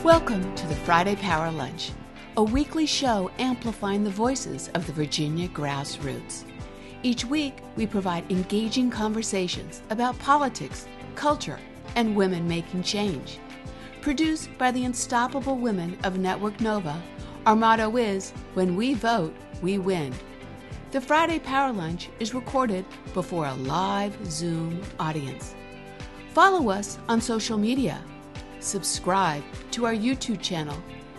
Welcome to the Friday Power Lunch, a weekly show amplifying the voices of the Virginia grassroots. Each week, we provide engaging conversations about politics, culture, and women making change. Produced by the unstoppable women of Network Nova, our motto is, when we vote, we win. The Friday Power Lunch is recorded before a live Zoom audience. Follow us on social media. Subscribe to our YouTube channel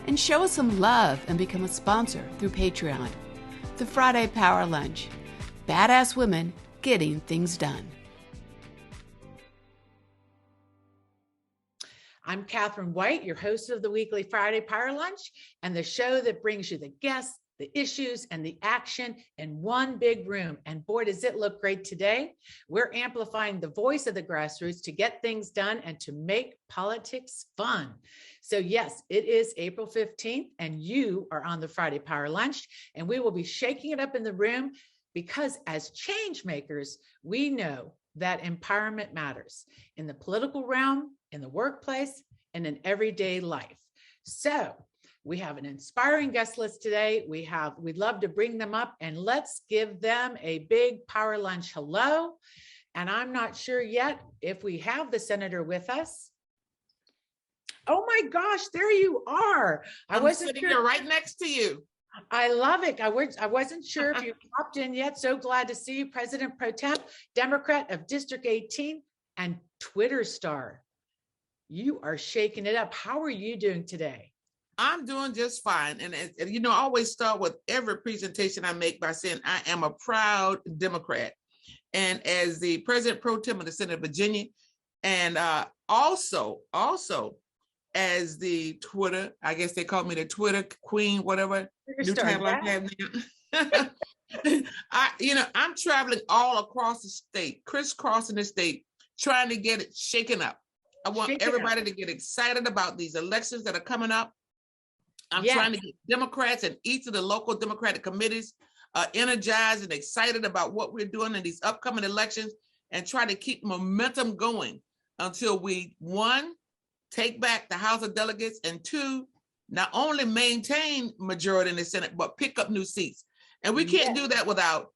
and show us some love and become a sponsor through Patreon. The Friday Power Lunch. Badass women getting things done. I'm Catherine White, your host of the weekly Friday Power Lunch, and the show that brings you the guests, the issues, and the action in one big room. And boy, does it look great today. We're amplifying the voice of the grassroots to get things done and to make politics fun. So yes, it is April 15th, and you are on the Friday Power Lunch, and we will be shaking it up in the room because as change makers, we know that empowerment matters in the political realm, in the workplace, and in everyday life. So we have an inspiring guest list today. We'd love to bring them up, and let's give them a big power lunch hello. And I'm not sure yet if we have the senator with us. Oh my gosh, there you are. I wasn't sitting here right next to you. I love it. I wasn't sure if you popped in yet. So glad to see you, President Pro Tem, Democrat of District 18 and Twitter star. You are shaking it up. How are you doing today? I'm doing just fine. And you know, I always start with every presentation I make by saying I am a proud Democrat. And as the President Pro Tem of the Senate of Virginia, and also as the Twitter, I guess they call me the Twitter queen, whatever new title I have now. I'm traveling all across the state, crisscrossing the state, trying to get it shaken up. I want everybody to get excited about these elections that are coming up. I'm trying to get Democrats and each of the local Democratic committees energized and excited about what we're doing in these upcoming elections, and try to keep momentum going until we, one, take back the House of Delegates, and two, not only maintain majority in the Senate, but pick up new seats. And we can't do that without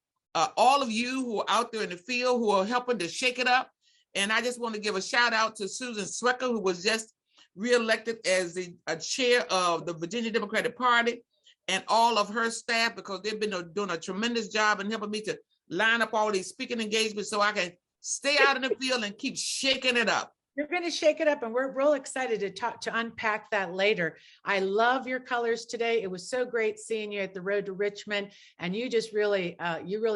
all of you who are out there in the field who are helping to shake it up. And I just want to give a shout out to Susan Swecker, who was just reelected as the chair of the Virginia Democratic Party, and all of her staff, because they've been doing a tremendous job in helping me to line up all these speaking engagements so I can stay out in the field and keep shaking it up. You're going to shake it up, and we're real excited to unpack that later. I love your colors today. It was so great seeing you at the Road to Richmond, and you just really,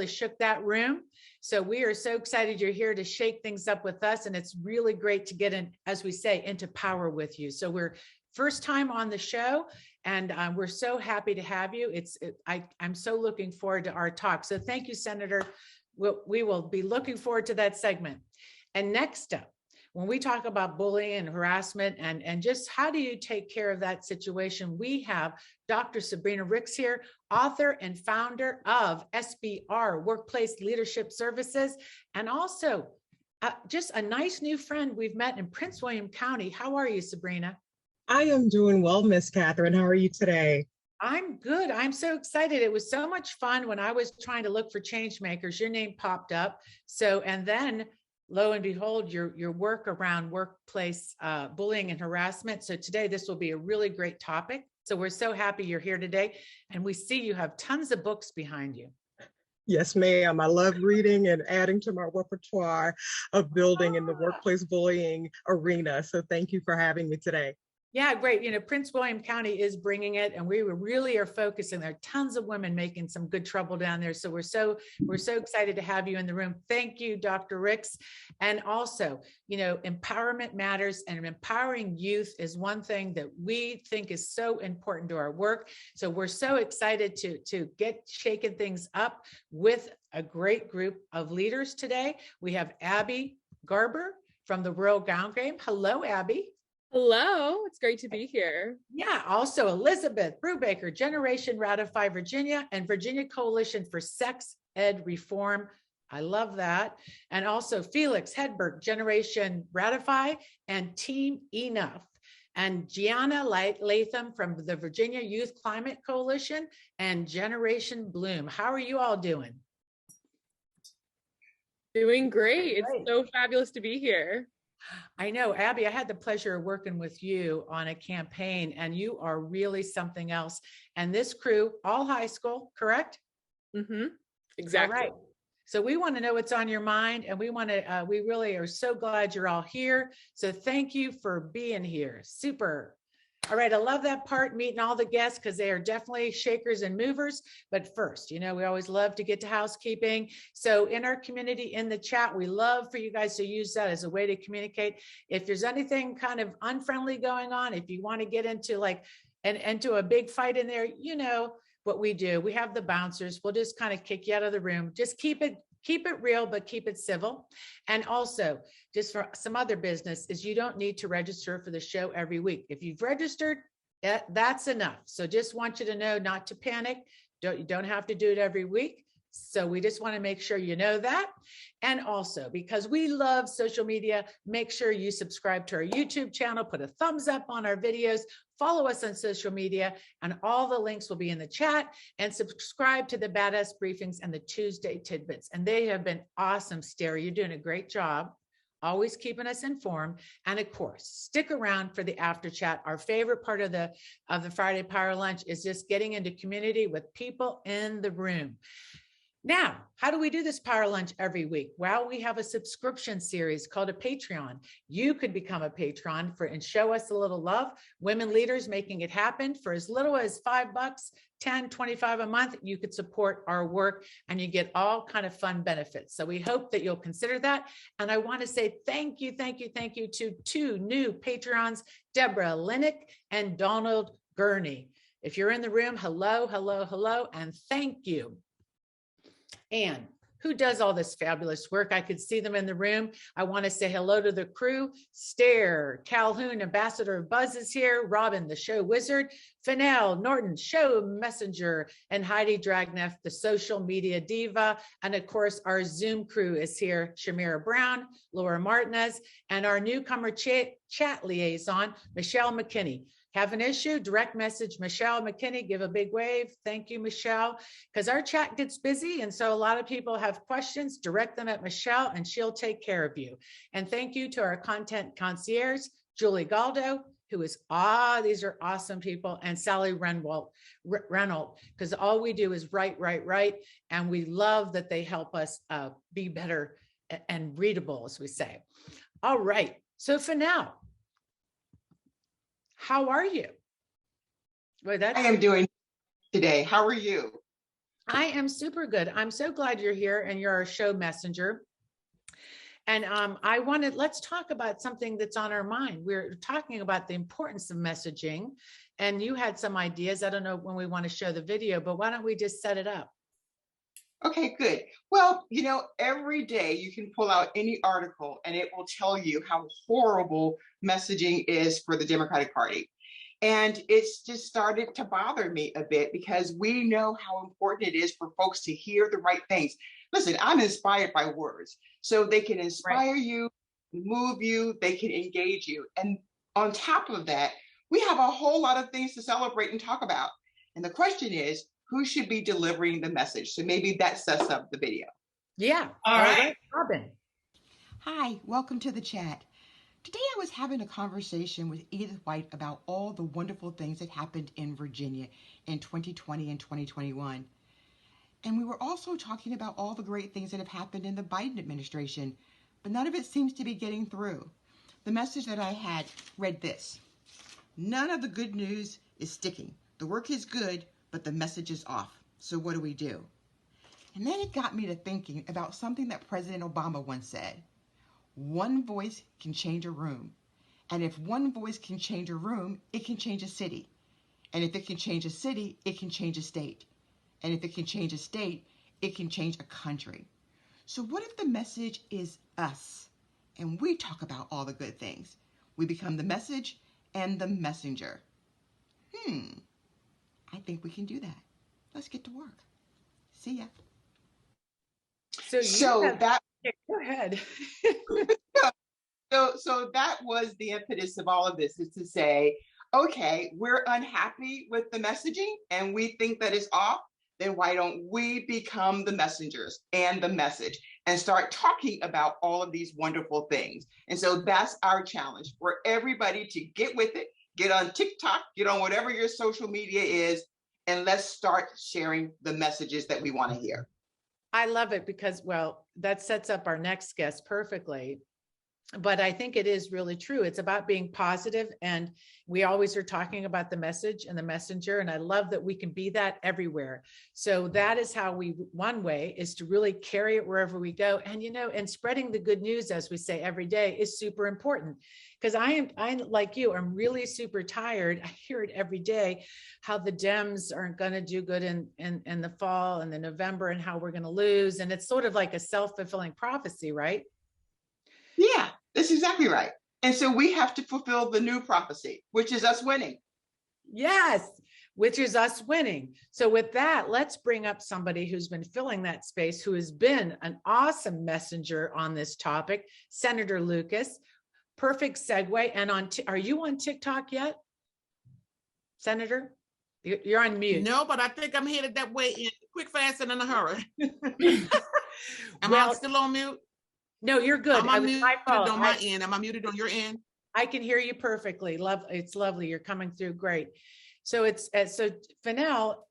shook that room. So we are so excited you're here to shake things up with us, and it's really great to get in, as we say, into power with you. So we're first time on the show, and we're so happy to have you. I'm so looking forward to our talk. So thank you, Senator. We will be looking forward to that segment. And next up, when we talk about bullying and harassment and just how do you take care of that situation, we have Dr. SABRINA RICKS here, author and founder of SBR, Workplace Leadership Services, and also just a nice new friend we've met in Prince William County. How are you, SABRINA? I am doing well, Miss Catherine. How are you today? I'm good. I'm so excited. It was so much fun when I was trying to look for change makers. Your name popped up. And then lo and behold, your work around workplace bullying and harassment. So today, this will be a really great topic. So we're so happy you're here today. And we see you have tons of books behind you. Yes, ma'am. I love reading and adding to my repertoire of building in the workplace bullying arena. So thank you for having me today. Yeah, great. Prince William County is bringing it, and we really are focusing. There are tons of women making some good trouble down there. So we're so excited to have you in the room. Thank you, Dr. Ricks. And also, empowerment matters, and empowering youth is one thing that we think is so important to our work. So we're so excited to get shaking things up with a great group of leaders today. We have ABBY GARBER from the Rural GroundGame. Hello, ABBY. Hello, it's great to be here. Yeah, also Elizabeth BRUBAKER, Generation Ratify Virginia and Virginia Coalition for Sex Ed Reform. I love that. And also Felix Hedberg, Generation Ratify and Team Enough. and GIANA LATHAN from the Virginia Youth Climate Coalition, and Generation Bloom. How are you all doing? Doing great. It's so fabulous to be here. I know, Abby, I had the pleasure of working with you on a campaign, and you are really something else. And this crew, all high school, correct? Mm-hmm. Exactly. All right. So we want to know what's on your mind, and we really are so glad you're all here. So thank you for being here. Super. All right. I love that part, meeting all the guests, because they are definitely shakers and movers. But first, we always love to get to housekeeping. So in our community, in the chat, we love for you guys to use that as a way to communicate. If there's anything kind of unfriendly going on, if you want to get into into a big fight in there, what we do, we have the bouncers. We'll just kind of kick you out of the room. Just keep it real, but keep it civil. And also, just for some other business, is you don't need to register for the show every week. If you've registered, that's enough. So just want you to know not to panic. You don't have to do it every week. So we just want to make sure you know that. And also, because we love social media, make sure you subscribe to our YouTube channel, put a thumbs up on our videos, follow us on social media, and all the links will be in the chat, and subscribe to the Badass Briefings and the Tuesday Tidbits. And they have been awesome, Steri. You're doing a great job, always keeping us informed. And of course, stick around for the after chat. Our favorite part of the Friday Power Lunch is just getting into community with people in the room. Now, how do we do this Power Lunch every week? Well, we have a subscription series called a Patreon. You could become a patron and show us a little love. Women leaders making it happen for as little as $5, $10, $25 a month. You could support our work, and you get all kind of fun benefits. So we hope that you'll consider that. And I want to say thank you to two new Patreons, Deborah Linick and Donald Gurney. If you're in the room, hello, and thank you. And who does all this fabulous work? I could see them in the room. I want to say hello to the crew. Stair, Calhoun, Ambassador of Buzz is here. Robin, the show wizard. Fennell, Norton, show messenger. And Heidi Dragneff, the social media diva. And of course, our Zoom crew is here. Shamira Brown, Laura Martinez, and our newcomer chat liaison, Michelle McKinney. Have an issue, direct message Michelle McKinney, give a big wave. Thank you, Michelle, because our chat gets busy. And so a lot of people have questions, direct them at Michelle, and she'll take care of you. And thank you to our content concierge, Julie Galdo, who is, these are awesome people, and Sally Reynolds, because all we do is write. And we love that they help us be better and readable, as we say. All right, so for now, how are you? Well, I am doing today. How are you? I am super good. I'm so glad you're here, and you're our show messenger. And let's talk about something that's on our mind. We're talking about the importance of messaging, and you had some ideas. I don't know when we want to show the video, but why don't we just set it up? Okay, good. Well, every day you can pull out any article and it will tell you how horrible messaging is for the Democratic Party. And it's just started to bother me a bit, because we know how important it is for folks to hear the right things. Listen, I'm inspired by words. So they can inspire you, move you, they can engage you. And on top of that, we have a whole lot of things to celebrate and talk about. And the question is, who should be delivering the message? So maybe that sets up the video. Yeah. All right. Robin. Hi, welcome to the chat. Today I was having a conversation with Edith White about all the wonderful things that happened in Virginia in 2020 and 2021. And we were also talking about all the great things that have happened in the Biden administration, but none of it seems to be getting through. The message that I had read this: none of the good news is sticking. The work is good, but the message is off. So what do we do? And then it got me to thinking about something that President Obama once said. One voice can change a room. And if one voice can change a room, it can change a city. And if it can change a city, it can change a state. And if it can change a state, it can change a country. So what if the message is us? And we talk about all the good things. We become the message and the messenger. I think we can do that. Let's get to work. See ya. Go ahead. So that was the impetus of all of this, is to say, okay, we're unhappy with the messaging and we think that it's off. Then why don't we become the messengers and the message and start talking about all of these wonderful things? And so that's our challenge for everybody to get with it, get on TikTok, get on whatever your social media is, and let's start sharing the messages that we want to hear. I love it because, well, that sets up our next guest perfectly. But I think it is really true. It's about being positive, and we always are talking about the message and the messenger. And I love that we can be that everywhere. So that is how one way is to really carry it wherever we go. And, and spreading the good news, as we say every day, is super important. Because I like you, I'm really super tired. I hear it every day, how the Dems aren't going to do good in the fall and the November, and how we're going to lose. And it's sort of like a self-fulfilling prophecy, right? Yeah, that's exactly right. And so we have to fulfill the new prophecy, which is us winning. Yes, which is us winning. So with that, let's bring up somebody who's been filling that space, who has been an awesome messenger on this topic, Senator Lucas. Perfect segue. And are you on TikTok yet, Senator? You're on mute. No, but I think I'm headed that way in quick, fast, and in a hurry. Am I still on mute? No, you're good. Am I muted on my end? Am I muted on your end? I can hear you perfectly. It's lovely. You're coming through great. So Fennell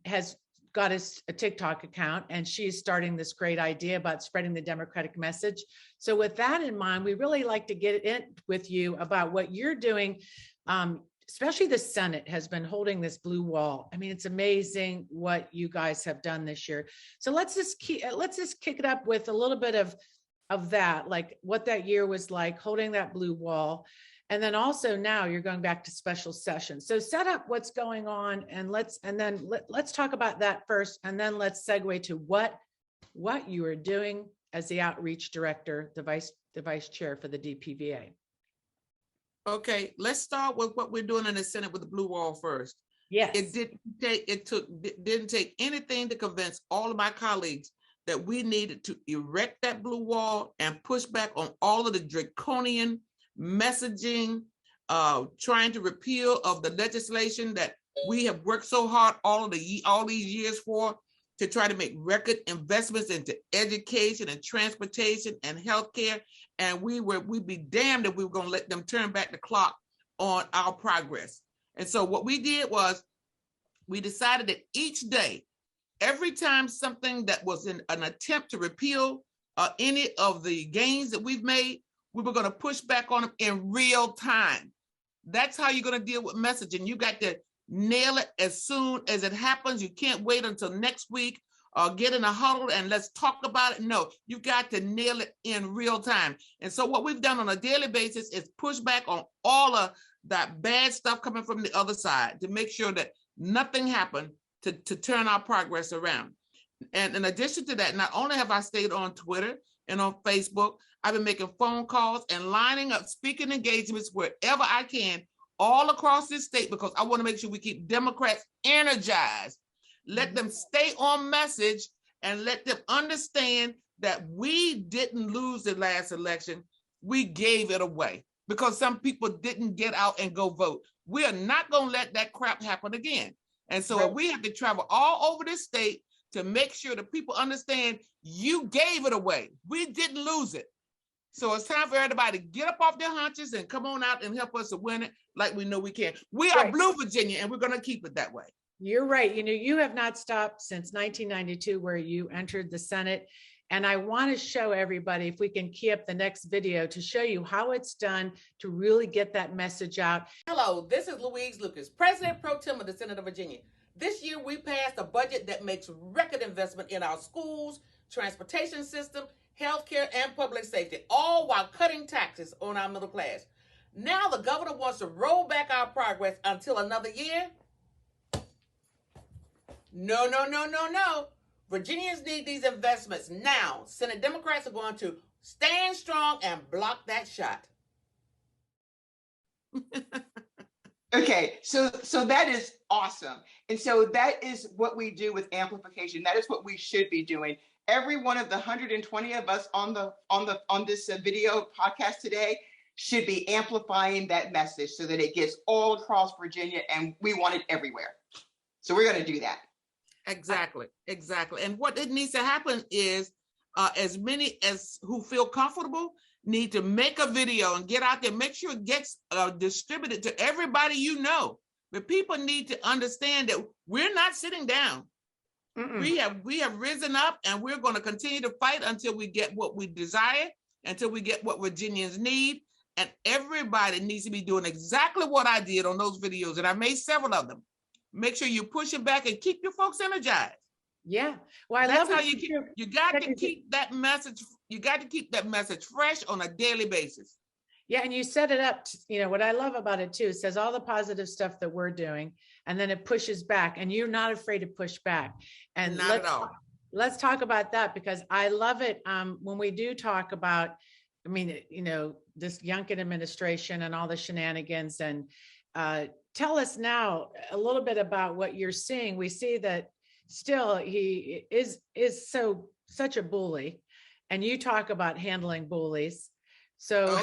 has got a TikTok account, and she's starting this great idea about spreading the Democratic message. So with that in mind, we really like to get in with you about what you're doing. Especially the Senate has been holding this blue wall. I mean, it's amazing what you guys have done this year. So let's just kick it up with a little bit of that, like what that year was like, holding that blue wall. And then also now you're going back to special sessions. So set up what's going on, and let's talk about that first, and then let's segue to what you are doing as the outreach director, the vice chair for the DPVA. Okay, let's start with what we're doing in the Senate with the blue wall first. Yes. It didn't take anything to convince all of my colleagues that we needed to erect that blue wall and push back on all of the draconian messaging, trying to repeal of the legislation that we have worked so hard all these years for, to try to make record investments into education and transportation and healthcare. And we'd be damned if we were going to let them turn back the clock on our progress. And so what we did was we decided that each day, every time something that was an attempt to repeal any of the gains that we've made, we were going to push back on them in real time. That's how you're going to deal with messaging. You got to nail it as soon as it happens. You can't wait until next week or get in a huddle and let's talk about it. No, you got to nail it in real time. And so what we've done on a daily basis is push back on all of that bad stuff coming from the other side to make sure that nothing happened to turn our progress around. And in addition to that, not only have I stayed on Twitter and on Facebook, I've been making phone calls and lining up speaking engagements wherever I can all across this state, because I want to make sure we keep Democrats energized, let them stay on message, and let them understand that we didn't lose the last election. We gave it away because some people didn't get out and go vote. We are not going to let that crap happen again. And so we have to travel all over this state to make sure that people understand you gave it away. We didn't lose it. So it's time for everybody to get up off their haunches and come on out and help us to win it like we know we can. We are Blue Virginia, and we're going to keep it that way. You're right. You know, you have not stopped since 1992, where you entered the Senate. And I want to show everybody, if we can key up the next video, to show you how it's done to really get that message out. Hello, this is Louise Lucas, President Pro Tem of the Senate of Virginia. This year, we passed a budget that makes record investment in our schools, transportation system, healthcare, and public safety, all while cutting taxes on our middle class. Now the governor wants to roll back our progress until another year. No, no, no, no, no. Virginians need these investments now. Senate Democrats are going to stand strong and block that shot. Okay, so that is awesome. And so that is what we do with amplification. That is what we should be doing. Every one of the 120 of us on this video podcast today should be amplifying that message so that it gets all across Virginia, and we want it everywhere. So we're going to do that. Exactly. And what it needs to happen is as many as who feel comfortable need to make a video and get out there, make sure it gets distributed to everybody you know. But people need to understand that we're not sitting down. We have risen up, and we're going to continue to fight until we get what we desire, until we get what Virginians need. And everybody needs to be doing exactly what I did on those videos, and I made several of them. Make sure you push it back and keep your folks energized. Yeah. Well, That's how you got to keep that message. You got to keep that message fresh on a daily basis. Yeah, and you set it up, what I love about it too, it says all the positive stuff that we're doing, and then it pushes back, and you're not afraid to push back. And not at all. Let's talk about that, because I love it when we do talk about, this Youngkin administration and all the shenanigans. And tell us now a little bit about what you're seeing. We see that still he is such a bully, and you talk about handling bullies. So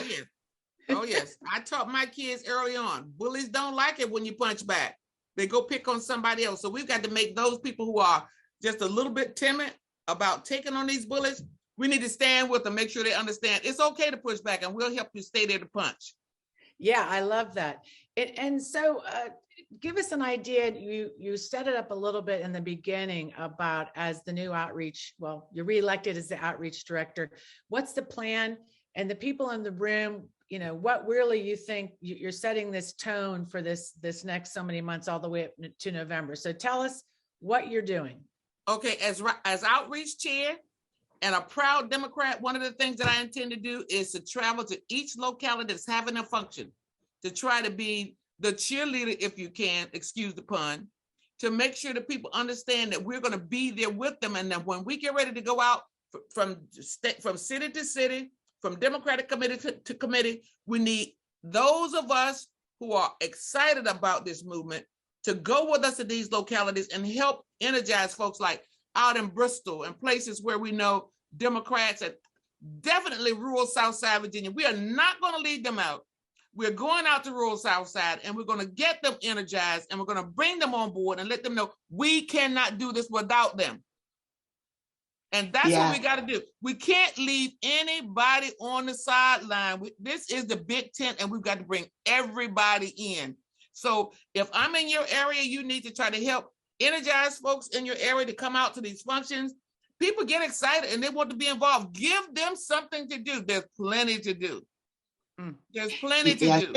Oh yes. I taught my kids early on, bullies don't like it when you punch back. They go pick on somebody else. So we've got to make those people who are just a little bit timid about taking on these bullies, we need to stand with them, make sure they understand it's okay to push back, and we'll help you stay there to punch. Yeah, I love that. And so give us an idea. You set it up a little bit in the beginning about, as the new outreach, well, you're reelected as the outreach director. What's the plan? And the people in the room, what really you think you're setting this tone for this next so many months all the way up to November. So tell us what you're doing. Okay, as outreach chair and a proud Democrat, one of the things that I intend to do is to travel to each locality that's having a function, to try to be the cheerleader, if you can, excuse the pun, to make sure that people understand that we're going to be there with them, and that when we get ready to go out from city to city, from Democratic committee to committee, we need those of us who are excited about this movement to go with us to these localities and help energize folks like out in Bristol and places where we know Democrats, and definitely rural Southside Virginia. We are not going to leave them out. We're going out to rural Southside, and we're going to get them energized, and we're going to bring them on board and let them know we cannot do this without them. And that's what we got to do. We can't leave anybody on the sideline. This is the big tent, and we've got to bring everybody in. So if I'm in your area, you need to try to help energize folks in your area to come out to these functions. People get excited and they want to be involved. Give them something to do. There's plenty to do. There's plenty to do.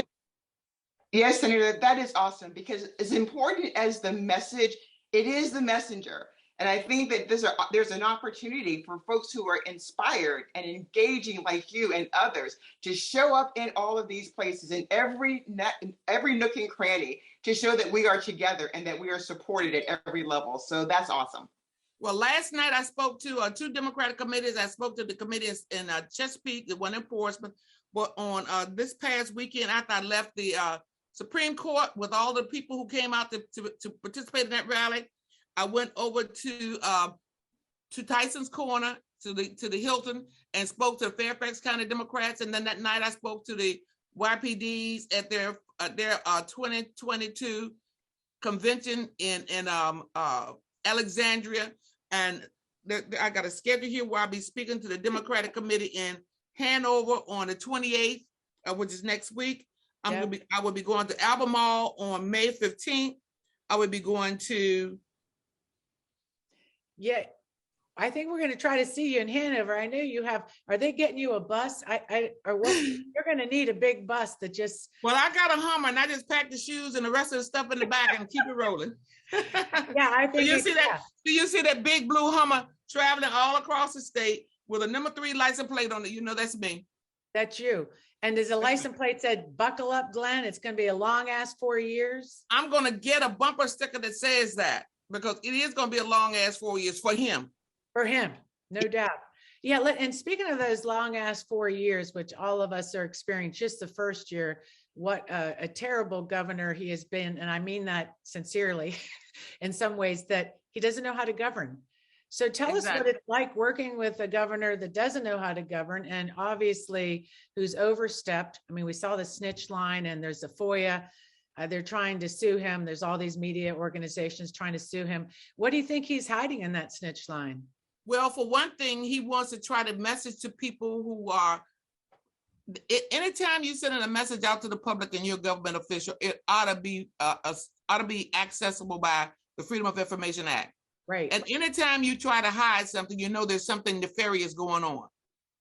Yes, Senator, that is awesome, because as important as the message, it is the messenger. And I think that there's an opportunity for folks who are inspired and engaging like you and others to show up in all of these places, in every nook and cranny, to show that we are together and that we are supported at every level. So that's awesome. Well, last night I spoke to two Democratic committees. I spoke to the committees in Chesapeake, the one in Portsmouth. But on this past weekend, after I left the Supreme Court with all the people who came out to participate in that rally, I went over to Tyson's Corner, to the Hilton, and spoke to the Fairfax County Democrats. And then that night I spoke to the YPDs at their 2022 convention in Alexandria. And I got a schedule here where I'll be speaking to the Democratic Committee in Hanover on the 28th, which is next week. I will be going to Albemarle on May 15th. I would be going to. Yeah, I think we're going to try to see you in Hanover. I know you have. Are they getting you a bus? Or what? You're going to need a big bus that just. Well, I got a Hummer, and I just packed the shoes and the rest of the stuff in the back and keep it rolling. Yeah, I think. Do you see that big blue Hummer traveling all across the state with a number 3 license plate on it? You know that's me. That's you. And there's a license plate said, "Buckle up, Glenn. It's going to be a long ass 4 years." I'm going to get a bumper sticker that says that, because it is going to be a long ass 4 years for him. For him, no doubt. Yeah. And speaking of those long ass 4 years, which all of us are experiencing, just the first year, what a terrible governor he has been. And I mean that sincerely in some ways, that he doesn't know how to govern. So tell us what Exactly. it's like working with a governor that doesn't know how to govern, and obviously who's overstepped. I mean, we saw the snitch line, and there's a FOIA. They're trying to sue him. There's all these media organizations trying to sue him. What do you think he's hiding in that snitch line? Well, for one thing, he wants to try to message to people who are, anytime you're sending a message out to the public and you're a government official, it ought to be accessible by the Freedom of Information Act. Right. And anytime you try to hide something, you know there's something nefarious going on.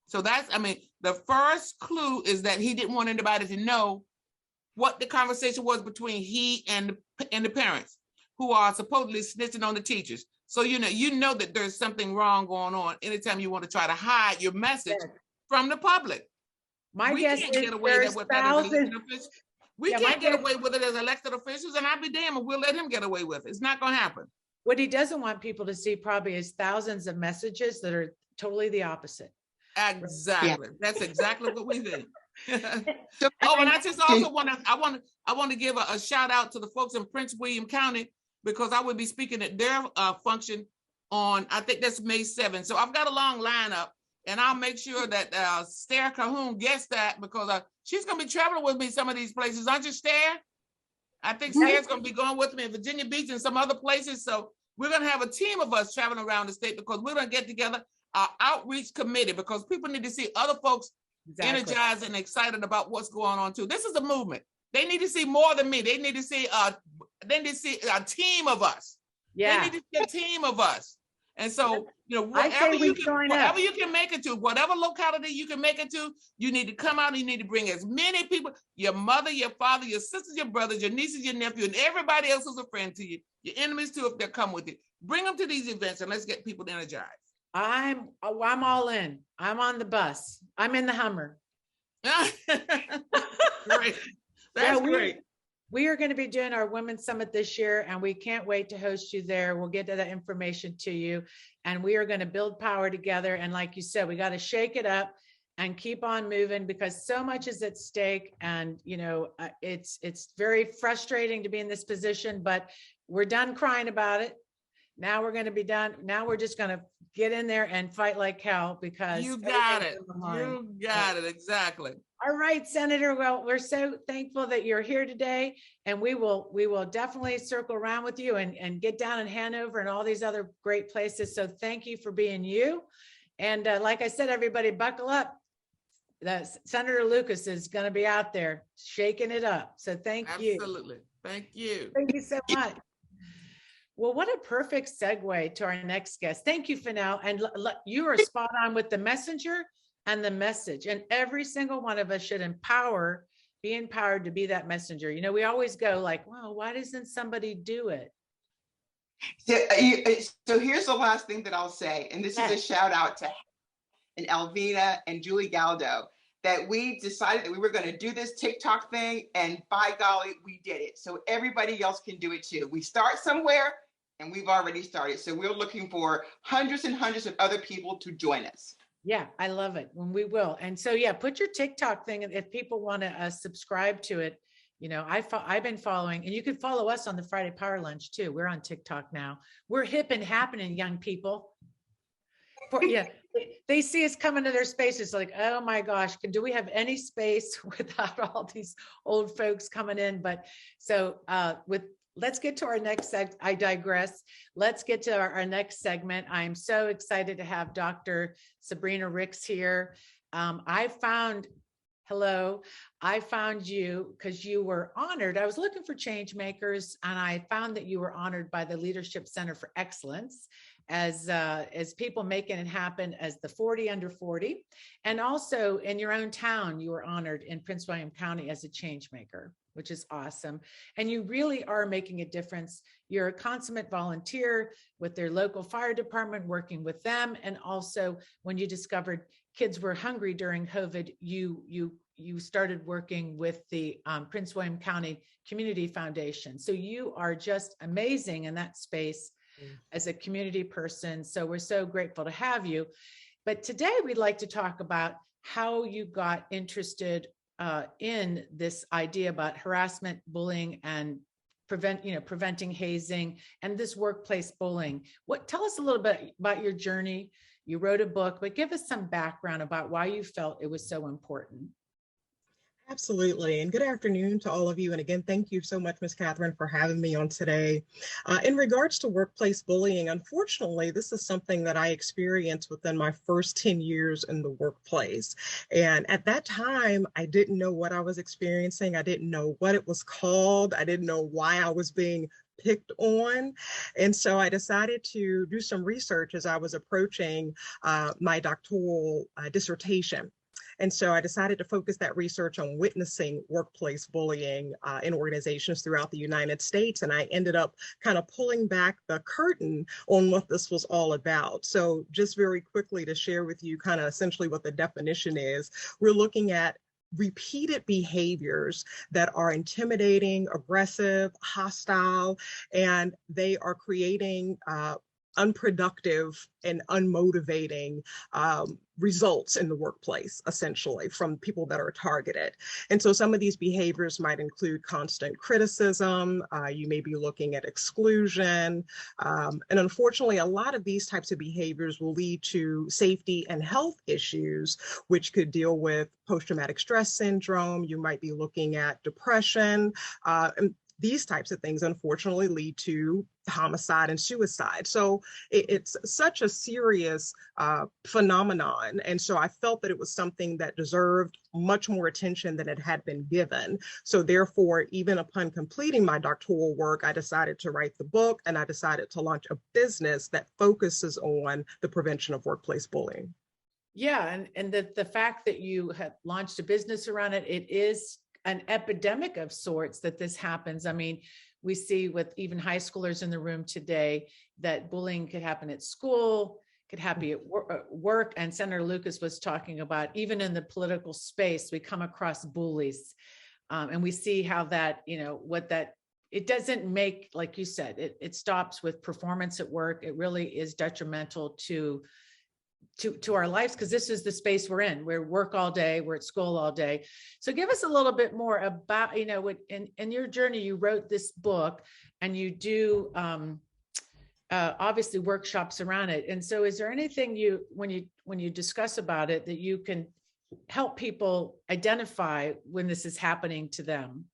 So that's, I mean, the first clue is that he didn't want anybody to know what the conversation was between he and the parents, who are supposedly snitching on the teachers. So you know that there's something wrong going on anytime you want to try to hide your message from the public. We can't get away with it. We can't get away with it as elected officials, and I'd be damned if we'll let him get away with it. It's not going to happen. What he doesn't want people to see probably is thousands of messages that are totally the opposite. Exactly. Yeah. That's exactly what we think. Oh, and I just also want to give a shout out to the folks in Prince William County, because I will be speaking at their function on, I think that's May 7th. So I've got a long lineup, and I'll make sure that Stair Cahoon gets that, because she's going to be traveling with me some of these places. Aren't you, Stair? I think Stair's going to be going with me in Virginia Beach and some other places. So we're going to have a team of us traveling around the state, because we're going to get together our outreach committee, because people need to see other folks energized and excited about what's going on too. This is a movement. They need to see more than me. They need to see a team of us. Yeah. They need to see a team of us. And so, whatever you can make it to, whatever locality you can make it to, you need to come out and you need to bring as many people, your mother, your father, your sisters, your brothers, your nieces, your nephew, and everybody else who's a friend to you, your enemies too, if they'll come with you. Bring them to these events and let's get people energized. I'm all in. I'm on the bus. I'm in the Hummer. Great. That's great. We are going to be doing our Women's Summit this year, and we can't wait to host you there. We'll get to that information to you, and we are going to build power together. And like you said, we got to shake it up and keep on moving, because so much is at stake. And, it's very frustrating to be in this position, but we're done crying about it. Now we're going to be done. Now we're just going to get in there and fight like hell, because you got it. You got it. Exactly. All right, Senator. Well, we're so thankful that you're here today, and we will definitely circle around with you and get down in Hanover and all these other great places. So thank you for being you. And like I said, everybody buckle up. Senator Lucas is going to be out there shaking it up. So thank you. Absolutely. Thank you. Thank you so much. Well, what a perfect segue to our next guest. Thank you, Fennell. And you are spot on with the messenger and the message. And every single one of us should be empowered to be that messenger. We always go like, well, why doesn't somebody do it? So here's the last thing that I'll say. And this is a shout out to and Alvina and Julie Galdo, that we decided that we were going to do this TikTok thing. And by golly, we did it. So everybody else can do it too. We start somewhere, and we've already started. So we're looking for hundreds and hundreds of other people to join us. Yeah, I love it. When we will. And so, yeah, put your TikTok thing. And if people want to subscribe to it, I've been following, and you can follow us on the Friday Power Lunch too. We're on TikTok now. We're hip and happening, young people. They see us coming to their spaces like, oh my gosh, do we have any space without all these old folks coming in? But so let's get to our next I digress. Let's get to our next segment. I'm so excited to have Dr. Sabrina Ricks here. I found you because you were honored. I was looking for change makers, and I found that you were honored by the Leadership Center for Excellence as people making it happen as the 40 under 40. And also in your own town, you were honored in Prince William County as a change maker, which is awesome. And you really are making a difference. You're a consummate volunteer with their local fire department, working with them. And also when you discovered kids were hungry during COVID, you started working with the Prince William County Community Foundation. So you are just amazing in that space as a community person. So we're so grateful to have you. But today we'd like to talk about how you got interested in this idea about harassment, bullying, and preventing hazing and this workplace bullying. Tell us a little bit about your journey. You wrote a book, but give us some background about why you felt it was so important. Absolutely. And good afternoon to all of you. And again, thank you so much, Ms. Catherine, for having me on today. In regards to workplace bullying, unfortunately, this is something that I experienced within my first 10 years in the workplace. And at that time, I didn't know what I was experiencing. I didn't know what it was called. I didn't know why I was being picked on. And so I decided to do some research as I was approaching my doctoral dissertation. And so I decided to focus that research on witnessing workplace bullying in organizations throughout the United States. And I ended up kind of pulling back the curtain on what this was all about. So just very quickly to share with you kind of essentially what the definition is, we're looking at repeated behaviors that are intimidating, aggressive, hostile, and they are creating unproductive and unmotivating results in the workplace, essentially, from people that are targeted. And so some of these behaviors might include constant criticism. You may be looking at exclusion. And unfortunately, a lot of these types of behaviors will lead to safety and health issues, which could deal with post-traumatic stress syndrome. You might be looking at depression. And these types of things, unfortunately, lead to homicide and suicide. So it's such a serious phenomenon. And so I felt that it was something that deserved much more attention than it had been given. So therefore, even upon completing my doctoral work, I decided to write the book, and I decided to launch a business that focuses on the prevention of workplace bullying. Yeah, and the fact that you have launched a business around it, it is an epidemic of sorts that this happens. I mean, we see with even high schoolers in the room today that bullying could happen at school, could happen at work. And Senator Lucas was talking about even in the political space, we come across bullies. And we see how that, it doesn't make, like you said, it stops with performance at work. It really is detrimental to our lives, because this is the space we're in. We're work all day, we're at school all day. So give us a little bit more about, in your journey, you wrote this book and you do obviously workshops around it. And so is there anything when you discuss about it that you can help people identify when this is happening to them?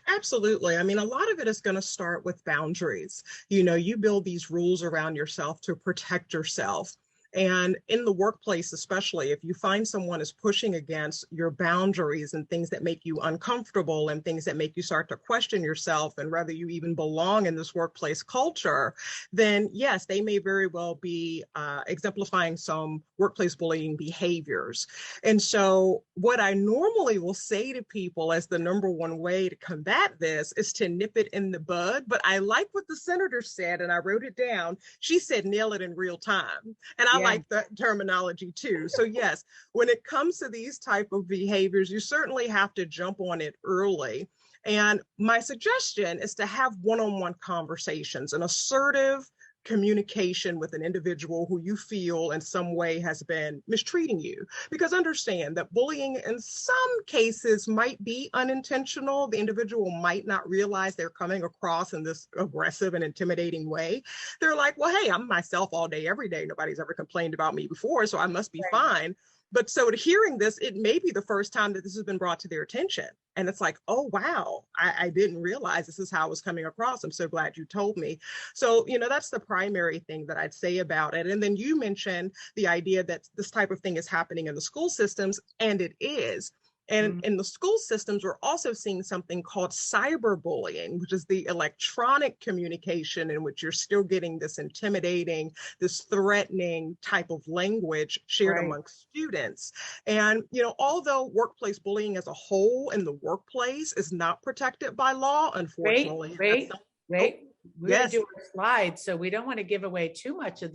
Absolutely. I mean, a lot of it is going to start with boundaries. You build these rules around yourself to protect yourself. And in the workplace, especially, if you find someone is pushing against your boundaries and things that make you uncomfortable and things that make you start to question yourself and whether you even belong in this workplace culture, then yes, they may very well be exemplifying some workplace bullying behaviors. And so what I normally will say to people as the number one way to combat this is to nip it in the bud. But I like what the senator said, and I wrote it down. She said, nail it in real time. And I like that terminology too. So yes, when it comes to these type of behaviors, you certainly have to jump on it early. And my suggestion is to have one-on-one conversations, an assertive communication with an individual who you feel in some way has been mistreating you. Because understand that bullying in some cases might be unintentional. The individual might not realize they're coming across in this aggressive and intimidating way. They're like, well, hey, I'm myself all day, every day. Nobody's ever complained about me before, so I must be fine. But so hearing this, it may be the first time that this has been brought to their attention. And it's like, oh, wow, I didn't realize this is how it was coming across. I'm so glad you told me. So, that's the primary thing that I'd say about it. And then you mentioned the idea that this type of thing is happening in the school systems, and it is. And in the school systems, we're also seeing something called cyberbullying, which is the electronic communication in which you're still getting this intimidating, this threatening type of language shared amongst students. And, although workplace bullying as a whole in the workplace is not protected by law, unfortunately. We're going to do a slide, so we don't want to give away too much of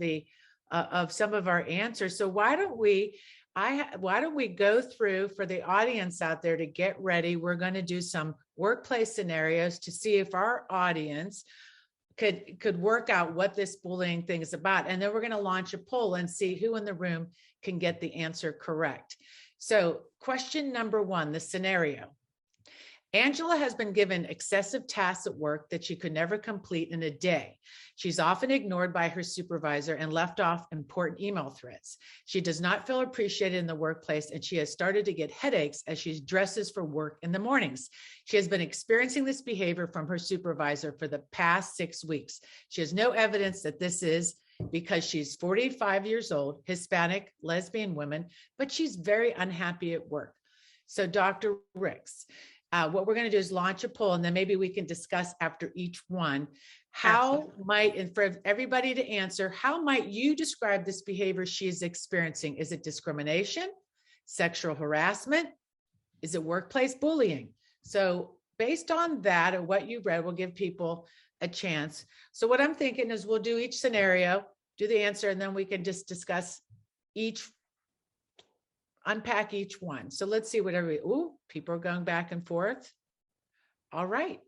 of some of our answers. So why don't we go through, for the audience out there to get ready, we're going to do some workplace scenarios to see if our audience could work out what this bullying thing is about. And then we're going to launch a poll and see who in the room can get the answer correct. So question number one, the scenario. Angela has been given excessive tasks at work that she could never complete in a day. She's often ignored by her supervisor and left off important email threads. She does not feel appreciated in the workplace, and she has started to get headaches as she dresses for work in the mornings. She has been experiencing this behavior from her supervisor for the past 6 weeks. She has no evidence that this is because she's 45 years old, Hispanic, lesbian woman, but she's very unhappy at work. So Dr. Ricks, what we're going to do is launch a poll, and then maybe we can discuss after each one. How might, and for everybody to answer, how might you describe this behavior she is experiencing? Is it discrimination, sexual harassment? Is it workplace bullying? So based on that and what you read, we'll give people a chance. So what I'm thinking is we'll do each scenario, do the answer, and then we can just discuss unpack each one. So let's see people are going back and forth. All right.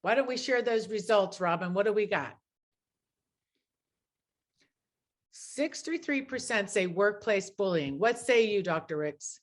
Why don't we share those results, Robin? What do we got? 63% say workplace bullying. What say you, Dr. Ricks?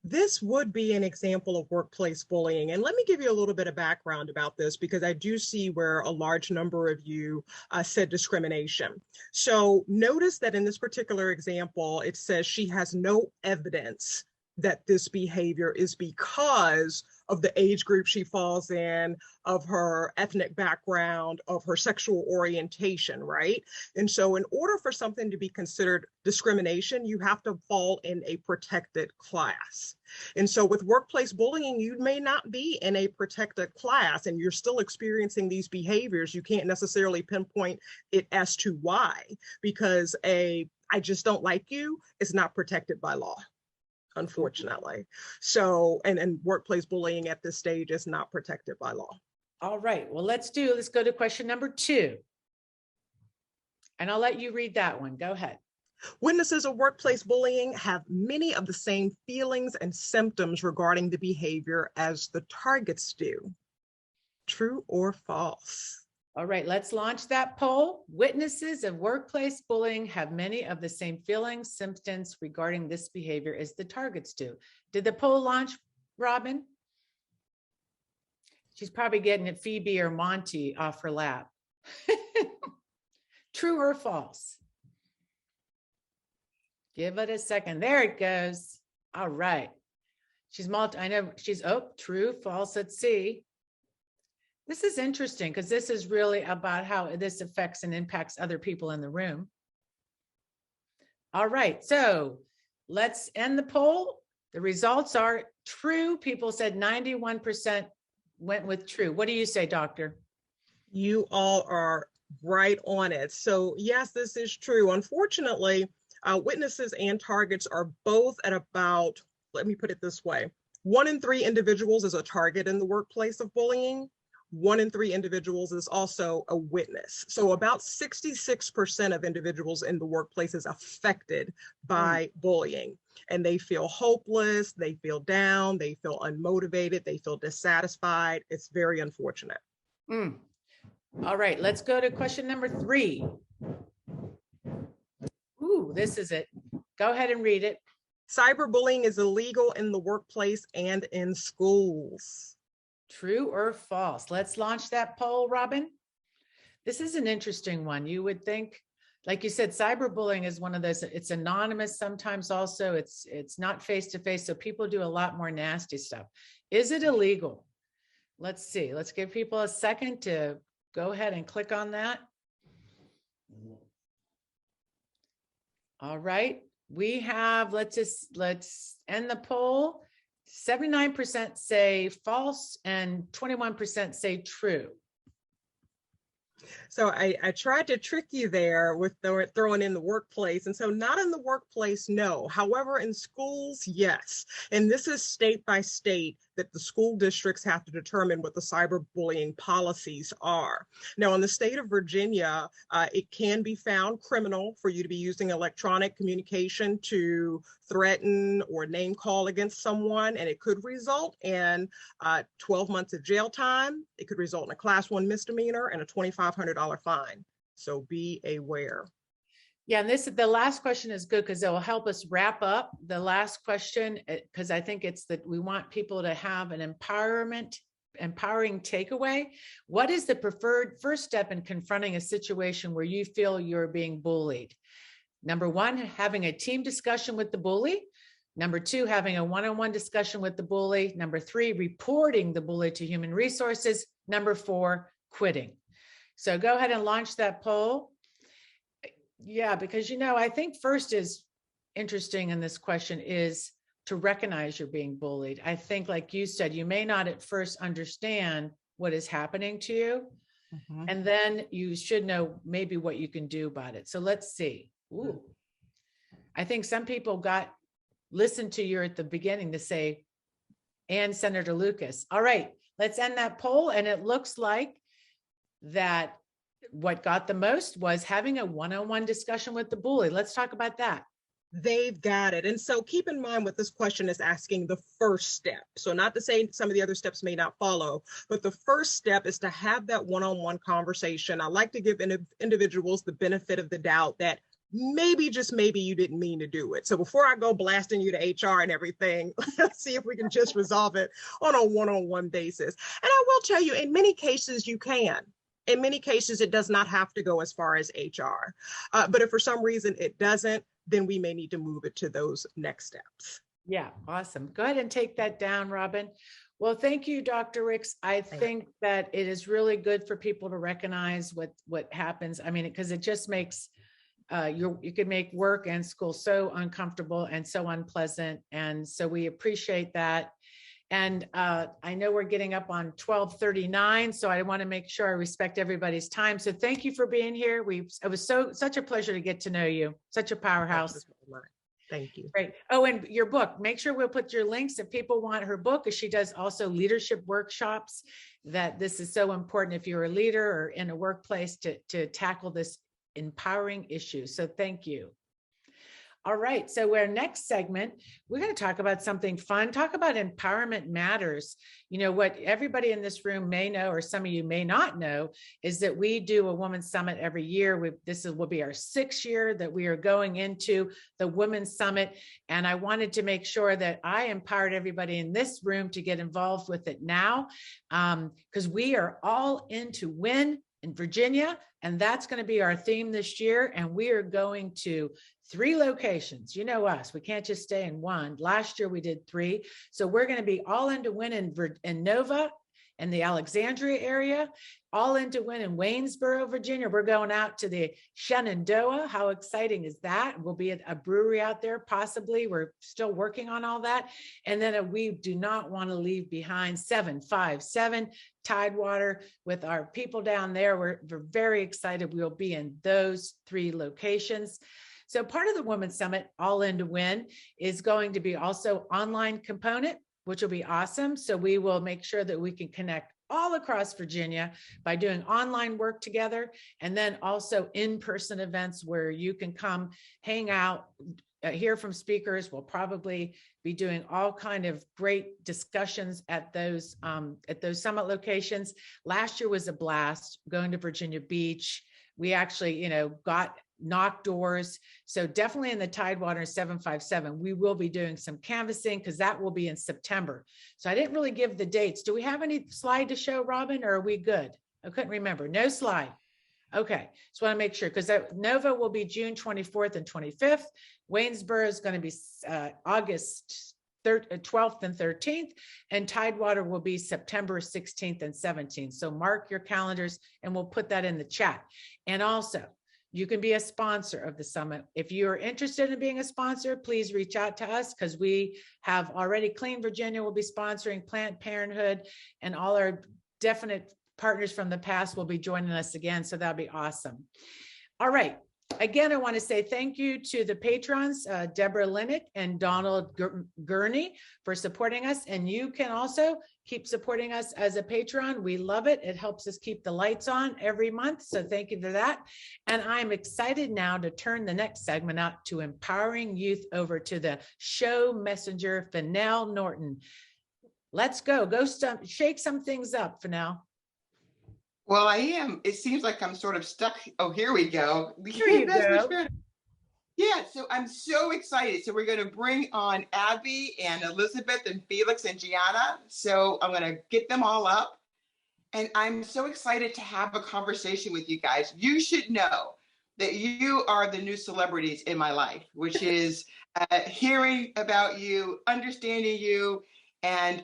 This would be an example of workplace bullying. And let me give you a little bit of background about this, because I do see where a large number of you said discrimination. So notice that in this particular example, it says she has no evidence that this behavior is because of the age group she falls in, of her ethnic background, of her sexual orientation, right? And so in order for something to be considered discrimination, you have to fall in a protected class. And so with workplace bullying, you may not be in a protected class and you're still experiencing these behaviors. You can't necessarily pinpoint it as to why, because I just don't like you is not protected by law, unfortunately. So, and workplace bullying at this stage is not protected by law. All right, well, let's go to question number 2. And I'll let you read that one. Go ahead. Witnesses of workplace bullying have many of the same feelings and symptoms regarding the behavior as the targets do. True or false? All right, let's launch that poll. Witnesses of workplace bullying have many of the same feelings, symptoms regarding this behavior as the targets do. Did the poll launch, Robin? She's probably getting it Phoebe or Monty off her lap. True or false? Give it a second. There it goes. All right. I know she's, true, false, let's see. This is interesting because this is really about how this affects and impacts other people in the room. All right, so let's end the poll. The results are true. People said 91% went with true. What do you say, doctor? You all are right on it. So yes, this is true. Unfortunately, witnesses and targets are both at about, let me put it this way, 1 in 3 individuals is a target in the workplace of bullying. 1 in 3 individuals is also a witness. So about 66% of individuals in the workplace is affected by bullying, and they feel hopeless, they feel down, they feel unmotivated, they feel dissatisfied. It's very unfortunate. All right, let's go to question number 3. Ooh, this is it. Go ahead and read it. Cyberbullying is illegal in the workplace and in schools. True or false? Let's launch that poll, Robin. This is an interesting one. You would think, like you said, cyberbullying is one of those, it's anonymous sometimes also, it's not face-to-face, so people do a lot more nasty stuff. Is it illegal? Let's see, let's give people a second to go ahead and click on that. All right, we have, let's end the poll. 79% say false and 21% say true. So I tried to trick you there with throwing in the workplace. And so not in the workplace, no. However, in schools, yes. And this is state by state that the school districts have to determine what the cyberbullying policies are. Now, in the state of Virginia, it can be found criminal for you to be using electronic communication to threaten or name call against someone, and it could result in 12 months of jail time. It could result in a class 1 misdemeanor and a $2,500 fine. So be aware. Yeah, and the last question is good because it will help us wrap up the last question, because I think it's that we want people to have an empowering takeaway. What is the preferred first step in confronting a situation where you feel you're being bullied? Number one, having a team discussion with the bully. Number two, having a one-on-one discussion with the bully. Number three, reporting the bully to human resources. Number four, quitting. So go ahead and launch that poll. Yeah, because, I think first is interesting in this question is to recognize you're being bullied. I think, like you said, you may not at first understand what is happening to you. Mm-hmm. And then you should know maybe what you can do about it. So let's see. Ooh. I think some people listened to you at the beginning to say, and Senator Lucas. All right, let's end that poll. And it looks like that what got the most was having a one-on-one discussion with the bully. Let's talk about that. They've got it. And so keep in mind what this question is asking, the first step. So not to say some of the other steps may not follow, but the first step is to have that one-on-one conversation. I like to give individuals the benefit of the doubt that maybe, just maybe, you didn't mean to do it. So before I go blasting you to HR and everything, let's see if we can just resolve it on a one-on-one basis. And I will tell you, in many cases, you can. In many cases, it does not have to go as far as HR. But if for some reason it doesn't, then we may need to move it to those next steps. Yeah, awesome. Go ahead and take that down, Robin. Well, thank you, Dr. Ricks. I think that it is really good for people to recognize what happens. I mean, because it just makes you can make work and school so uncomfortable and so unpleasant. And so we appreciate that. And I know we're getting up on 12:39, so I want to make sure I respect everybody's time. So thank you for being here. It was such a pleasure to get to know you. Such a powerhouse. Thank you. Great. Oh, and your book, make sure we'll put your links if people want her book, because she does also leadership workshops. That this is so important if you're a leader or in a workplace to tackle this empowering issue. So thank you. All right, so our next segment, we're going to talk about something fun, talk about empowerment matters. What everybody in this room may know, or some of you may not know, is that we do a Women's Summit every year. This will be our 6th year that we are going into the Women's Summit. And I wanted to make sure that I empowered everybody in this room to get involved with it now, because we are all in to win in Virginia. And that's going to be our theme this year. And we are going to 3 locations. You know us, we can't just stay in one. Last year we did 3. So we're going to be all in to win in Nova and the Alexandria area, all in to win in Waynesboro, Virginia. We're going out to the Shenandoah. How exciting is that? We'll be at a brewery out there, possibly. We're still working on all that. And then we do not want to leave behind 757 Tidewater with our people down there. We're very excited. We'll be in those 3 locations. So part of the Women's Summit, All In to Win, is going to be also online component, which will be awesome. So we will make sure that we can connect all across Virginia by doing online work together, and then also in-person events where you can come hang out, hear from speakers. We'll probably be doing all kind of great discussions at those summit locations. Last year was a blast going to Virginia Beach. We actually, got knock doors. So definitely in the Tidewater 757, we will be doing some canvassing because that will be in September. So I didn't really give the dates. Do we have any slide to show, Robin, or are we good? I couldn't remember. No slide. Okay. Just want to make sure, because Nova will be June 24th and 25th. Waynesboro is going to be August 12th and 13th, and Tidewater will be September 16th and 17th. So mark your calendars and we'll put that in the chat. And also, you can be a sponsor of the summit. If you're interested in being a sponsor, please reach out to us, because we have already Clean Virginia will be sponsoring, Planned Parenthood, and all our definite partners from the past will be joining us again. So that'll be awesome. All right. Again, I want to say thank you to the patrons, Deborah Linnick and Donald Gurney, for supporting us. And you can also keep supporting us as a patron. We love it. It helps us keep the lights on every month. So thank you for that. And I'm excited now to turn the next segment out to empowering youth over to the show messenger, Fennell Norton. Let's go. Shake some things up, Fennell. Well, I am. It seems like I'm sort of stuck. Oh, here we go. Here you go. Yeah, so I'm so excited. So we're going to bring on Abby and Elizabeth and Felix and Gianna. So I'm going to get them all up. And I'm so excited to have a conversation with you guys. You should know that you are the new celebrities in my life, which is hearing about you, understanding you, and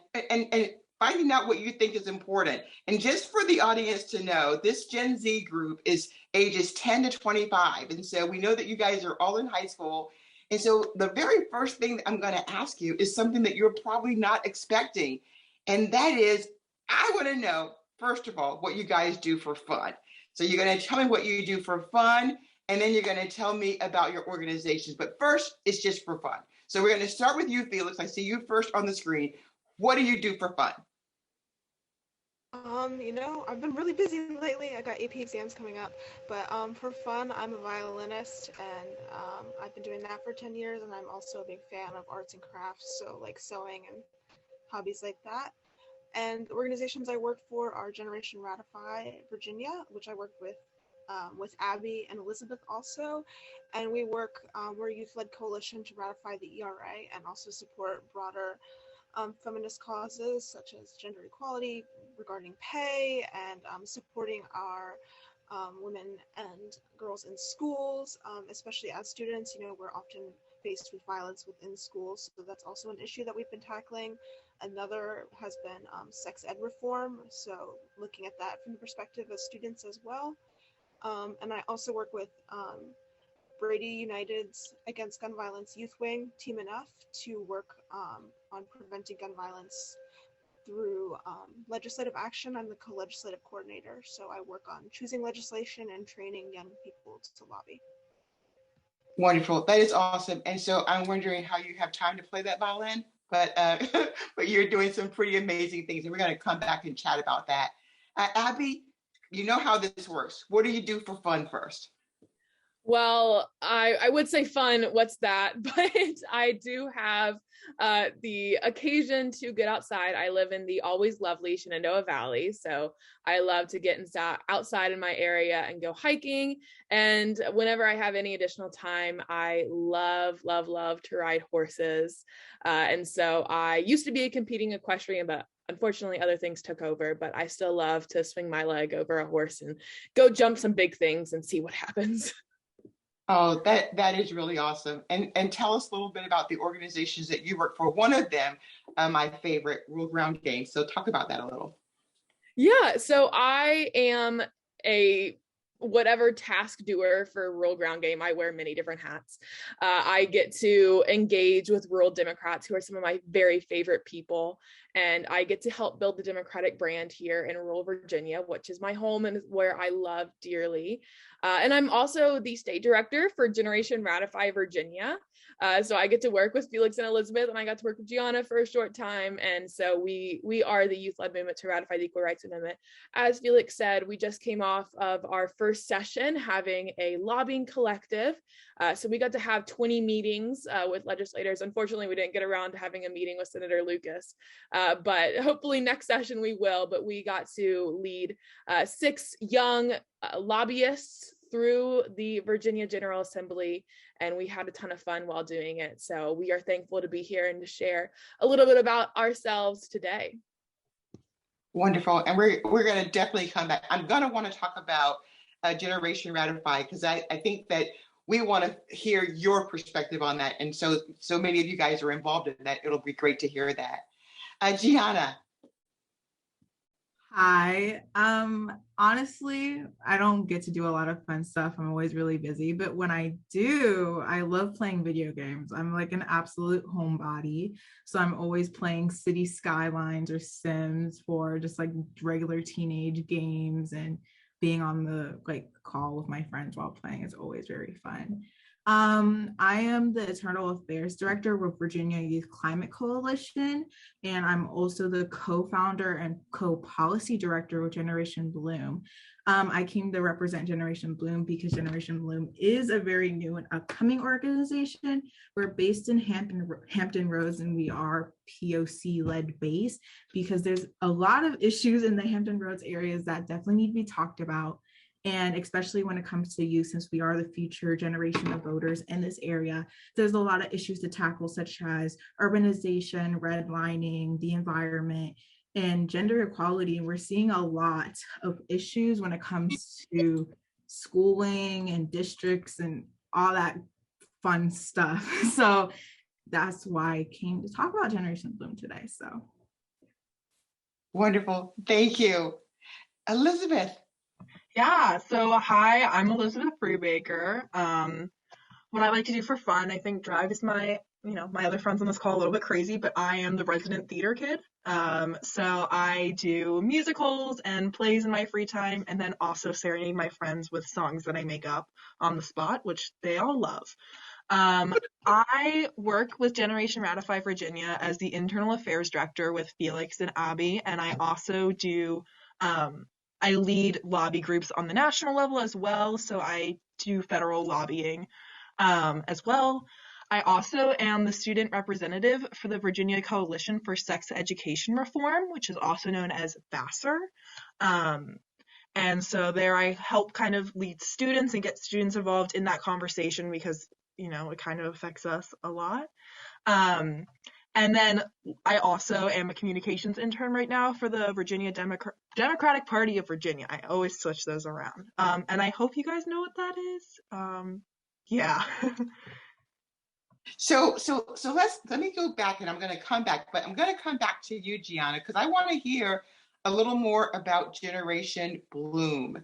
finding out what you think is important. And just for the audience to know, this Gen Z group is ages 10 to 25. And so we know that you guys are all in high school. And so the very first thing that I'm going to ask you is something that you're probably not expecting. And that is, I want to know, first of all, what you guys do for fun. So you're going to tell me what you do for fun, and then you're going to tell me about your organizations. But first, it's just for fun. So we're going to start with you, Felix. I see you first on the screen. What do you do for fun? You know, I've been really busy lately. I got AP exams coming up, but for fun, I'm a violinist, and I've been doing that for 10 years, and I'm also a big fan of arts and crafts, so like sewing and hobbies like that. And the organizations I work for are Generation Ratify Virginia, which I work with Abby and Elizabeth also, and we're a youth-led coalition to ratify the ERA and also support broader feminist causes such as gender equality regarding pay and supporting our women and girls in schools, especially as students. You know, we're often faced with violence within schools, so that's also an issue that we've been tackling. Another has been sex ed reform, so looking at that from the perspective of students as well. And I also work with Brady United's Against Gun Violence Youth Wing, Team Enough, to work on preventing gun violence through legislative action. I'm the co-legislative coordinator, so I work on choosing legislation and training young people to lobby. Wonderful. That is awesome. And so I'm wondering how you have time to play that violin, but but you're doing some pretty amazing things, and we're going to come back and chat about that. Abby, you know how this works. What do you do for fun first? Well, I would say fun, what's that? But I do have the occasion to get outside. I live in the always lovely Shenandoah Valley, so I love to get outside in my area and go hiking. And whenever I have any additional time, I love to ride horses. And so I used to be a competing equestrian, but unfortunately other things took over, but I still love to swing my leg over a horse and go jump some big things and see what happens. Oh, that is really awesome. And tell us a little bit about the organizations that you work for. One of them, my favorite, GroundGame. So talk about that a little. Yeah, so I am a whatever task doer for rural GroundGame. I wear many different hats. I get to engage with rural Democrats, who are some of my very favorite people, and I get to help build the Democratic brand here in rural Virginia, which is my home and where I love dearly. And I'm also the state director for Generation Ratify Virginia. So I get to work with Felix and Elizabeth, and I got to work with Gianna for a short time. And so we are the youth-led movement to ratify the Equal Rights Amendment. As Felix said, we just came off of our first session having a lobbying collective. So we got to have 20 meetings with legislators. Unfortunately, we didn't get around to having a meeting with Senator Lucas, but hopefully next session we will. But we got to lead 6 young lobbyists through the Virginia General Assembly, and we had a ton of fun while doing it. So we are thankful to be here and to share a little bit about ourselves today. Wonderful. And we're going to definitely come back. I'm going to want to talk about Generation Ratify, because I think that we want to hear your perspective on that. And so many of you guys are involved in that. It'll be great to hear that. Gianna. Hi. Honestly, I don't get to do a lot of fun stuff. I'm always really busy, but when I do, I love playing video games. I'm like an absolute homebody. So I'm always playing City Skylines or Sims for just like regular teenage games, and being on the call with my friends while playing is always very fun. I am the Internal Affairs Director with Virginia Youth Climate Coalition, and I'm also the co-founder and co-policy director with Generation Bloom. I came to represent Generation Bloom because Generation Bloom is a very new and upcoming organization. We're based in Hampton Roads, and we are POC-led base because there's a lot of issues in the Hampton Roads areas that definitely need to be talked about. And especially when it comes to youth, since we are the future generation of voters in this area, there's a lot of issues to tackle, such as urbanization, redlining, the environment, and gender equality. And we're seeing a lot of issues when it comes to schooling and districts and all that fun stuff. So that's why I came to talk about Generation Bloom today. So wonderful. Thank you. Elizabeth. Yeah, so hi, I'm Elizabeth BRUBAKER. What I like to do for fun, I think drives my other friends on this call a little bit crazy, but I am the resident theater kid. So I do musicals and plays in my free time, and then also serenade my friends with songs that I make up on the spot, which they all love. I work with Generation Ratify Virginia as the Internal Affairs Director with Felix and Abby, and I also do, I lead lobby groups on the national level as well, so I do federal lobbying as well. I also am the student representative for the Virginia Coalition for Sex Education Reform, which is also known as VACSER. And so there I help kind of lead students and get students involved in that conversation because, it kind of affects us a lot. And then I also am a communications intern right now for the Virginia Democratic Party of Virginia. I always switch those around. And I hope you guys know what that is. Yeah. So let me go back, and I'm going to come back, but I'm going to come back to you, Gianna, because I want to hear a little more about Generation Bloom.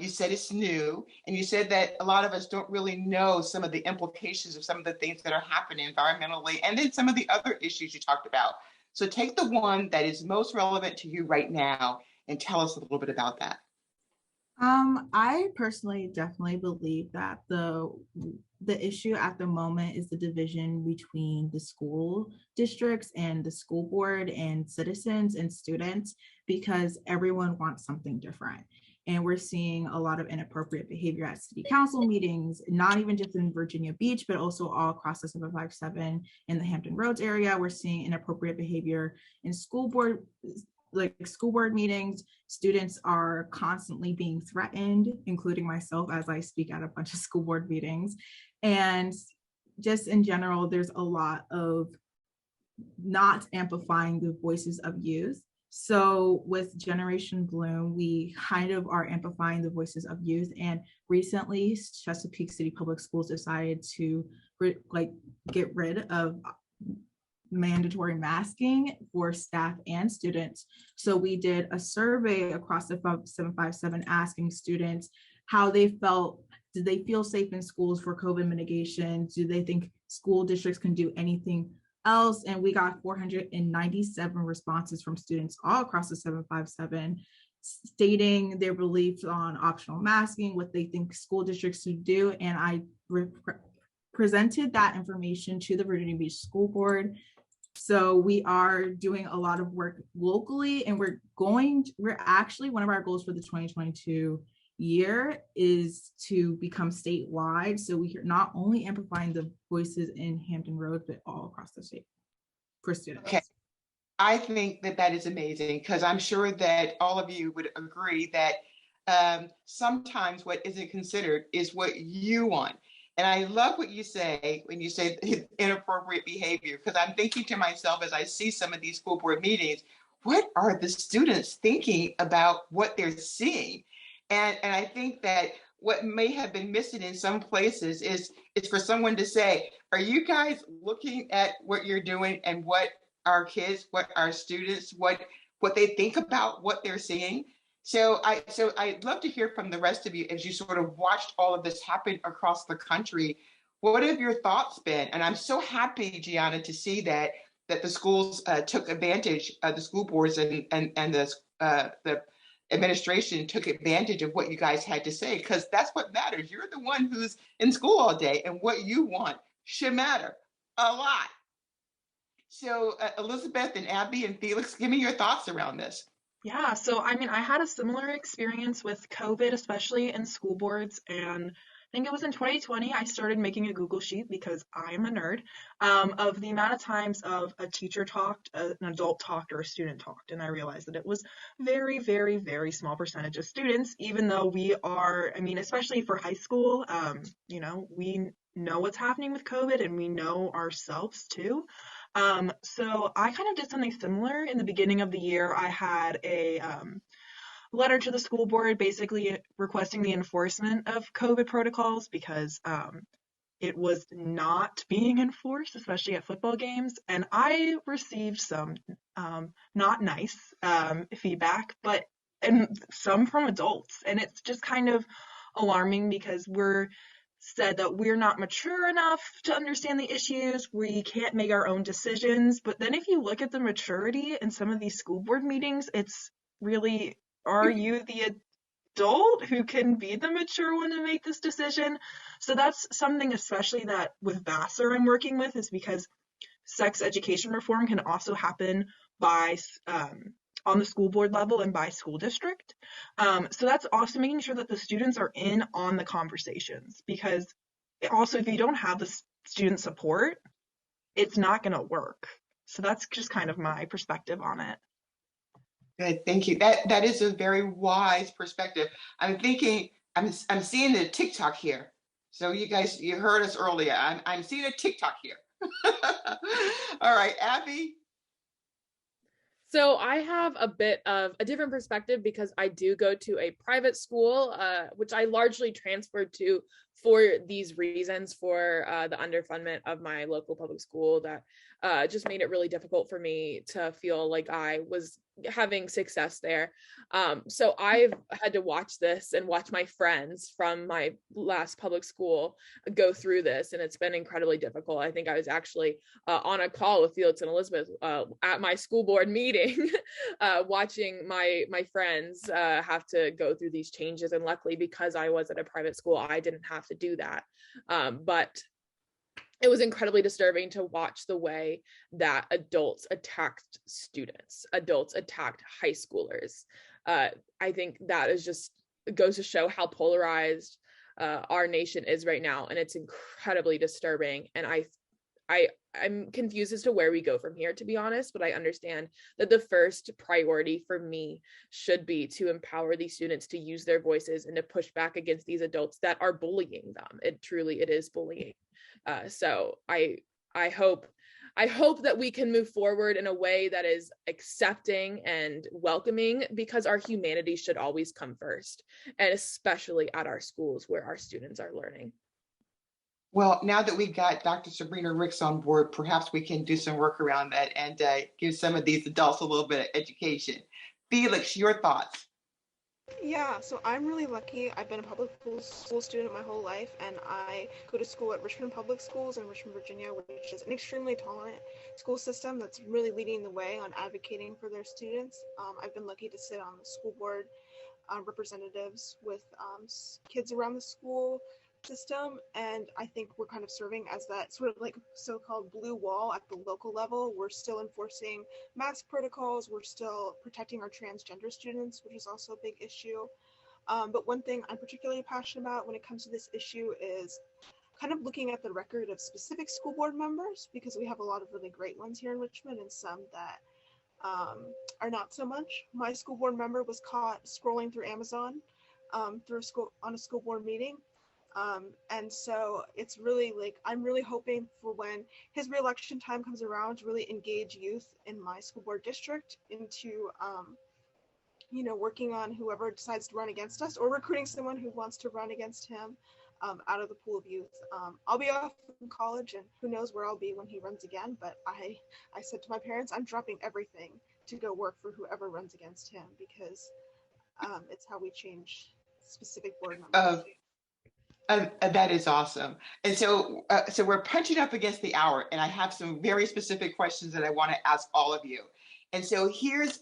You said it's new, and you said that a lot of us don't really know some of the implications of some of the things that are happening environmentally, and then some of the other issues you talked about. So take the one that is most relevant to you right now and tell us a little bit about that. I personally definitely believe that the issue at the moment is the division between the school districts and the school board and citizens and students, because everyone wants something different. And we're seeing a lot of inappropriate behavior at city council meetings, not even just in Virginia Beach, but also all across the 757 in the Hampton Roads area. We're seeing inappropriate behavior in school board meetings. Students are constantly being threatened, including myself as I speak at a bunch of school board meetings. And just in general, there's a lot of not amplifying the voices of youth. So with Generation Bloom, we kind of are amplifying the voices of youth. And recently, Chesapeake City Public Schools decided to get rid of mandatory masking for staff and students. So we did a survey across the 757 asking students how they felt. Did they feel safe in schools for COVID mitigation? Do they think school districts can do anything else? And we got 497 responses from students all across the 757 stating their beliefs on optional masking, what they think school districts should do. And I presented that information to the Virginia Beach School Board. So we are doing a lot of work locally, and we're actually, one of our goals for the 2022 year is to become statewide. So we are not only amplifying the voices in Hampton Roads, but all across the state for students. Okay. I think that is amazing, because I'm sure that all of you would agree that sometimes what isn't considered is what you want. And I love what you say when you say inappropriate behavior, because I'm thinking to myself as I see some of these school board meetings, what are the students thinking about what they're seeing? And I think that what may have been missing in some places is for someone to say, are you guys looking at what you're doing and what our kids, what our students, what they think about what they're seeing? So I'd love to hear from the rest of you as you sort of watched all of this happen across the country. What have your thoughts been? And I'm so happy, Gianna, to see that the schools took advantage, the school boards and the administration took advantage of what you guys had to say, because that's what matters. You're the one who's in school all day, and what you want should matter a lot. So Elizabeth and Abby and Felix, give me your thoughts around this. Yeah, so I mean, I had a similar experience with COVID, especially in school boards, and think it was in 2020, I started making a Google sheet because I am a nerd, of the amount of times of a teacher talked, an adult talked, or a student talked. And I realized that it was very, very, very small percentage of students, even though we are, I mean, especially for high school, you know, we know what's happening with COVID and we know ourselves too. So I kind of did something similar in the beginning of the year. I had a letter to the school board basically requesting the enforcement of COVID protocols because it was not being enforced, especially at football games. And I received some not nice feedback, and some from adults. And it's just kind of alarming because we're said that we're not mature enough to understand the issues. We can't make our own decisions. But then if you look at the maturity in some of these school board meetings, it's really, are you the adult who can be the mature one to make this decision? So that's something especially that with VACSER I'm working with, is because sex education reform can also happen by on the school board level and by school district. So that's also making sure that the students are in on the conversations, because also if you don't have the student support, it's not going to work. So that's just kind of my perspective on it. Good, thank you. That is a very wise perspective. I'm thinking, I'm seeing the TikTok here. So you guys, you heard us earlier. I'm seeing a TikTok here. All right, Abby. So I have a bit of a different perspective because I do go to a private school, which I largely transferred to for these reasons, for the underfundment of my local public school that just made it really difficult for me to feel like I was having success there. So I've had to watch this and watch my friends from my last public school go through this, and it's been incredibly difficult. I think I was actually on a call with Felix and Elizabeth at my school board meeting, watching my friends have to go through these changes. And luckily, because I was at a private school, I didn't have to do that. But it was incredibly disturbing to watch the way that adults attacked students, adults attacked high schoolers. I think that is just, it goes to show how polarized our nation is right now. And it's incredibly disturbing. And I'm confused as to where we go from here, to be honest, but I understand that the first priority for me should be to empower these students to use their voices and to push back against these adults that are bullying them. It is bullying. So I hope that we can move forward in a way that is accepting and welcoming, because our humanity should always come first, and especially at our schools where our students are learning. Well, now that we've got Dr. Sabrina Ricks on board, perhaps we can do some work around that and give some of these adults a little bit of education. Felix, your thoughts? Yeah, so I'm really lucky. I've been a public school student my whole life, and I go to school at Richmond Public Schools in Richmond, Virginia, which is an extremely tolerant school system that's really leading the way on advocating for their students. I've been lucky to sit on the school board representatives with kids around the school system, and I think we're kind of serving as that sort of like so-called blue wall at the local level. We're still enforcing mask protocols, we're still protecting our transgender students, which is also a big issue. But one thing I'm particularly passionate about when it comes to this issue is kind of looking at the record of specific school board members, because we have a lot of really great ones here in Richmond and some that are not so much. My school board member was caught scrolling through Amazon on a school board meeting. And so it's really like, I'm really hoping for when his re-election time comes around to really engage youth in my school board district into, working on whoever decides to run against us, or recruiting someone who wants to run against him out of the pool of youth. I'll be off in college, and who knows where I'll be when he runs again, but I said to my parents, I'm dropping everything to go work for whoever runs against him, because it's how we change specific board members. That is awesome. And so we're punching up against the hour, and I have some very specific questions that I want to ask all of you. And so here's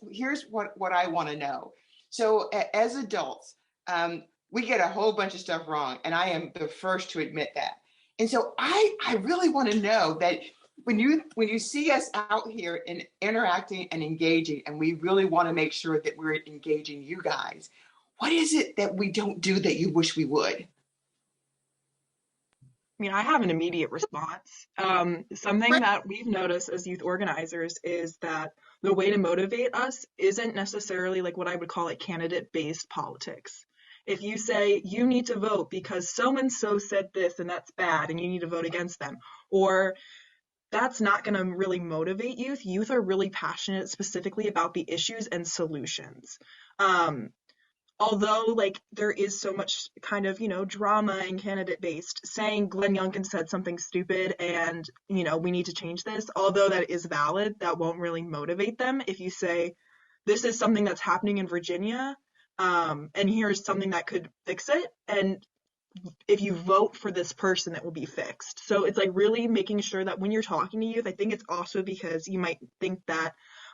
what I want to know. So as adults, we get a whole bunch of stuff wrong, and I am the first to admit that. And so I really want to know that when you see us out here and interacting and engaging, and we really want to make sure that we're engaging you guys, what is it that we don't do that you wish we would? mean, I have an immediate response. Something that we've noticed as youth organizers is that the way to motivate us isn't necessarily like what I would call it candidate-based politics. If you say you need to vote because so-and-so said this and that's bad and you need to vote against them, or that's not going to really motivate youth. Youth are really passionate specifically about the issues and solutions. Although like there is so much kind of, drama and candidate based, saying Glenn Youngkin said something stupid and, we need to change this, although that is valid, that won't really motivate them. If you say, this is something that's happening in Virginia, and here's something that could fix it, and if you vote for this person, it will be fixed. So it's like really making sure that when you're talking to youth, I think it's also because you might think that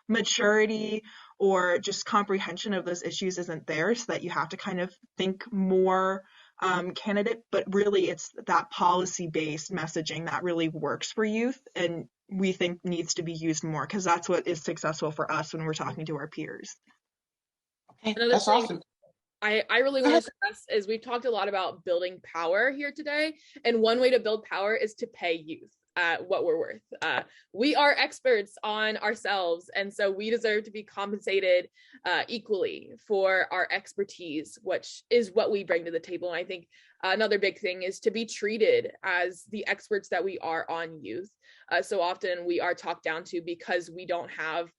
maturity or just comprehension of those issues isn't there, so that you have to kind of think more candidate, but really it's that policy-based messaging that really works for youth and we think needs to be used more, because that's what is successful for us when we're talking to our peers. Okay, that's awesome. I really want to stress is we've talked a lot about building power here today, and one way to build power is to pay youth what we're worth. We are experts on ourselves, and so we deserve to be compensated equally for our expertise, which is what we bring to the table. And I think another big thing is to be treated as the experts that we are on youth. So often we are talked down to because we don't have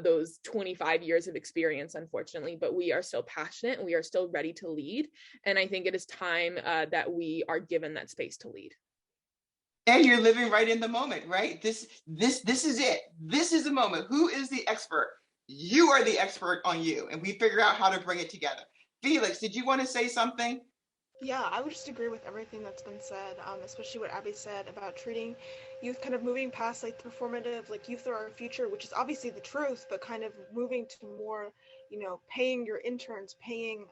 those 25 years of experience, unfortunately, but we are still passionate and we are still ready to lead. And I think it is time that we are given that space to lead. And you're living right in the moment, right? This is it. This is the moment. Who is the expert? You are the expert on you, and we figure out how to bring it together. Felix, did you want to say something? Yeah, I would just agree with everything that's been said, especially what Abby said about treating youth, kind of moving past like the performative, like youth are our future, which is obviously the truth, but kind of moving to more, paying your interns, paying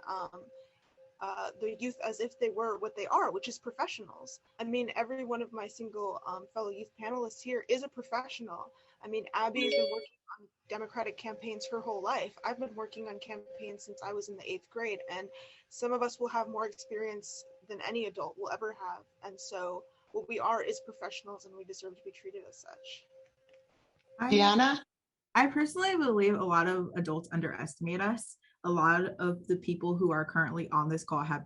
the youth as if they were what they are, which is professionals. I mean, every one of my single fellow youth panelists here is a professional. I mean, Abby has been working on Democratic campaigns her whole life. I've been working on campaigns since I was in the 8th grade, and some of us will have more experience than any adult will ever have. And so what we are is professionals, and we deserve to be treated as such. GIANA? I personally believe a lot of adults underestimate us. A lot of the people who are currently on this call have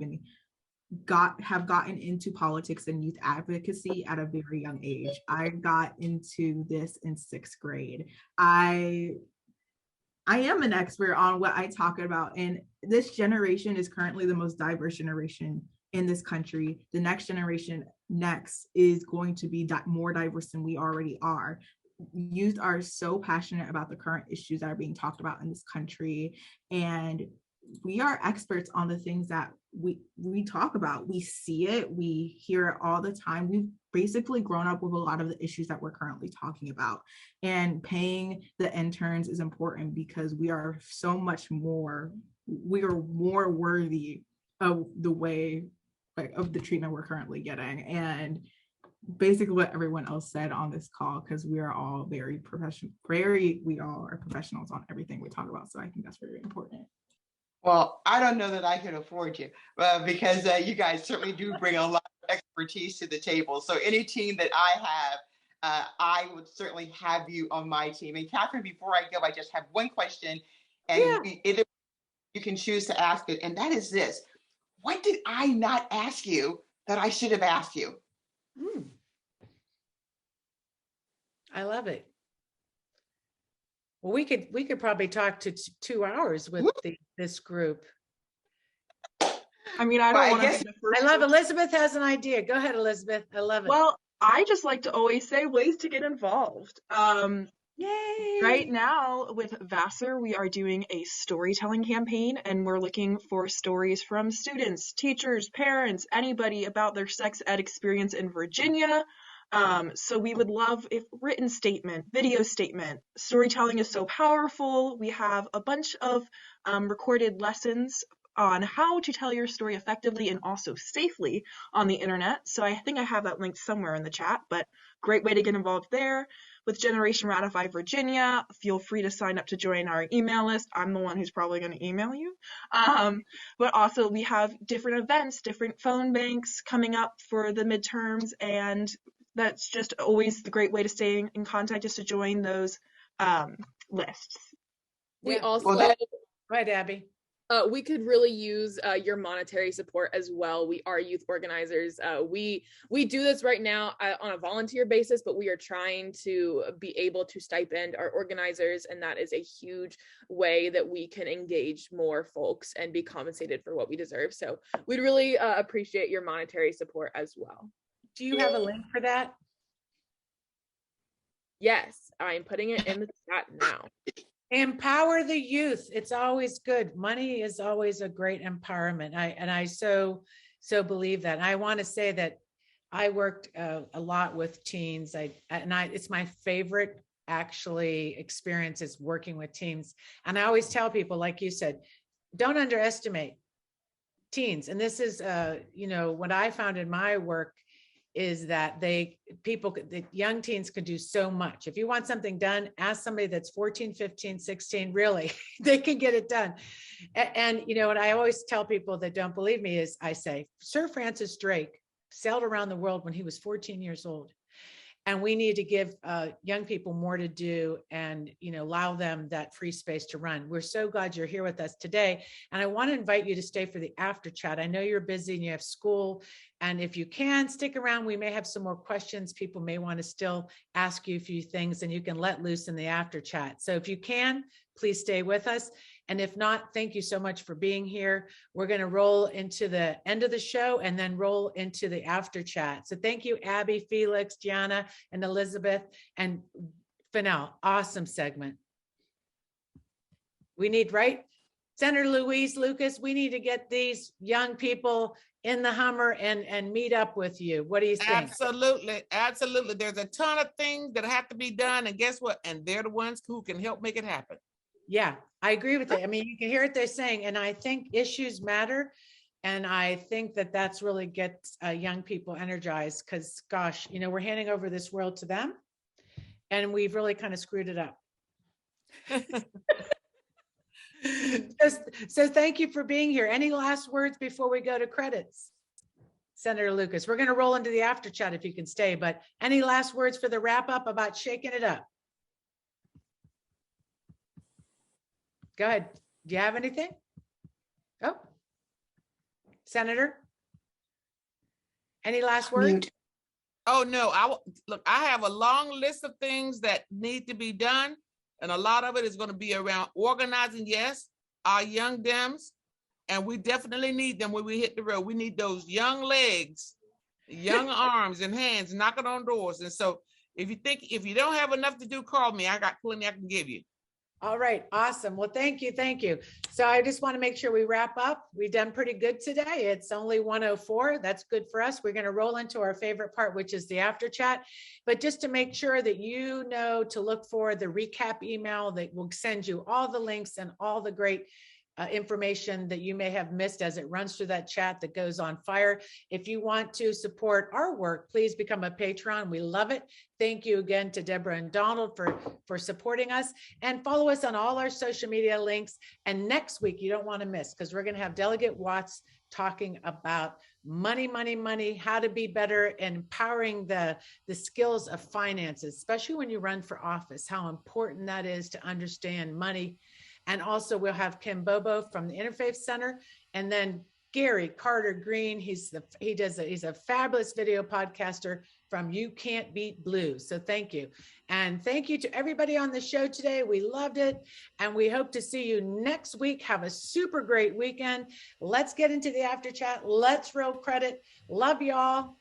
gotten into politics and youth advocacy at a very young age. I got into this in 6th grade. I am an expert on what I talk about, and this generation is currently the most diverse generation in this country. The next generation is going to be more diverse than we already are. Youth are so passionate about the current issues that are being talked about in this country, and we are experts on the things that we talk about. We see it, we hear it all the time. We've basically grown up with a lot of the issues that we're currently talking about, and paying the interns is important because we are more worthy of the treatment we're currently getting. And basically what everyone else said on this call, because we are all very professional, we all are professionals on everything we talk about. So I think that's very important. Well, I don't know that I can afford you because you guys certainly do bring a lot of expertise to the table. So any team that I have, I would certainly have you on my team. And Catherine, before I go, I just have one question, and either you can choose to ask it. And that is this: what did I not ask you that I should have asked you? I love it. Well, we could probably talk to 2 hours with this group. I mean, I don't want to be the first. I love Elizabeth has an idea. Go ahead, Elizabeth. I love it. Well, I just like to always say ways to get involved. Yay! Right now with VACSER, we are doing a storytelling campaign, and we're looking for stories from students, teachers, parents, anybody about their sex ed experience in Virginia. So we would love if written statement, video statement. Storytelling is so powerful. We have a bunch of recorded lessons on how to tell your story effectively and also safely on the internet. So I think I have that link somewhere in the chat, but great way to get involved there. with Generation Ratify Virginia. Feel free to sign up to join our email list. I'm the one who's probably going to email you. But also we have different events, different phone banks coming up for the midterms, and that's just always the great way to stay in contact, is to join those lists. We also, Well, go ahead, Abby. We could really use your monetary support as well. We are youth organizers. We do this right now on a volunteer basis, but we are trying to be able to stipend our organizers, and that is a huge way that we can engage more folks and be compensated for what we deserve. So we'd really appreciate your monetary support as well. Do you have a link for that? Yes, I'm putting it in the chat now. Empower the youth. It's always good. Money is always a great empowerment. I so believe that. And I want to say that I worked a lot with teens. It's my favorite actually experience is working with teens. And I always tell people, like you said, don't underestimate teens. And this is, what I found in my work is that the young teens could do so much. If you want something done, ask somebody that's 14, 15, 16, really, they can get it done. And what I always tell people that don't believe me is I say, Sir Francis Drake sailed around the world when he was 14 years old. And we need to give young people more to do and, allow them that free space to run. We're so glad you're here with us today. And I want to invite you to stay for the after chat. I know you're busy and you have school. And if you can stick around, we may have some more questions. People may want to still ask you a few things, and you can let loose in the after chat. So if you can, please stay with us. And if not, thank you so much for being here. We're going to roll into the end of the show and then roll into the after chat. So thank you, Abby, Felix, Gianna, and Elizabeth, and Fennell. Awesome segment. We need, right? Senator Louise Lucas, we need to get these young people in the Hummer and meet up with you. What do you think? Absolutely. Absolutely. There's a ton of things that have to be done. And guess what? And they're the ones who can help make it happen. Yeah, I agree with it. I mean, you can hear what they're saying, and I think issues matter. And I think that that's really gets young people energized because, gosh, we're handing over this world to them and we've really kind of screwed it up. So thank you for being here. Any last words before we go to credits? Senator Lucas, we're going to roll into the after chat if you can stay, but any last words for the wrap up about shaking it up? Go ahead. Do you have anything? Oh, Senator, any last words? Oh, no. I have a long list of things that need to be done. And a lot of it is going to be around organizing, yes, our young Dems. And we definitely need them when we hit the road. We need those young legs, young arms and hands knocking on doors. And so if you don't have enough to do, call me. I got plenty I can give you. All right. Awesome. Well, thank you. Thank you. So I just want to make sure we wrap up. We've done pretty good today. It's only 1:04. That's good for us. We're going to roll into our favorite part, which is the after chat. But just to make sure that you know to look for the recap email that will send you all the links and all the great information that you may have missed as it runs through that chat that goes on fire. If you want to support our work, please become a patron. We love it. Thank you again to Deborah and Donald for supporting us, and follow us on all our social media links. And next week, you don't want to miss, because we're going to have Delegate Watts talking about money, how to be better, and empowering the skills of finances, especially when you run for office, how important that is to understand money. And also we'll have Kim Bobo from the Interfaith Center, and then Gary Carter Green. He's a fabulous video podcaster from You Can't Beat Blues. So thank you. And thank you to everybody on the show today. We loved it. And we hope to see you next week. Have a super great weekend. Let's get into the after chat. Let's roll credit. Love y'all.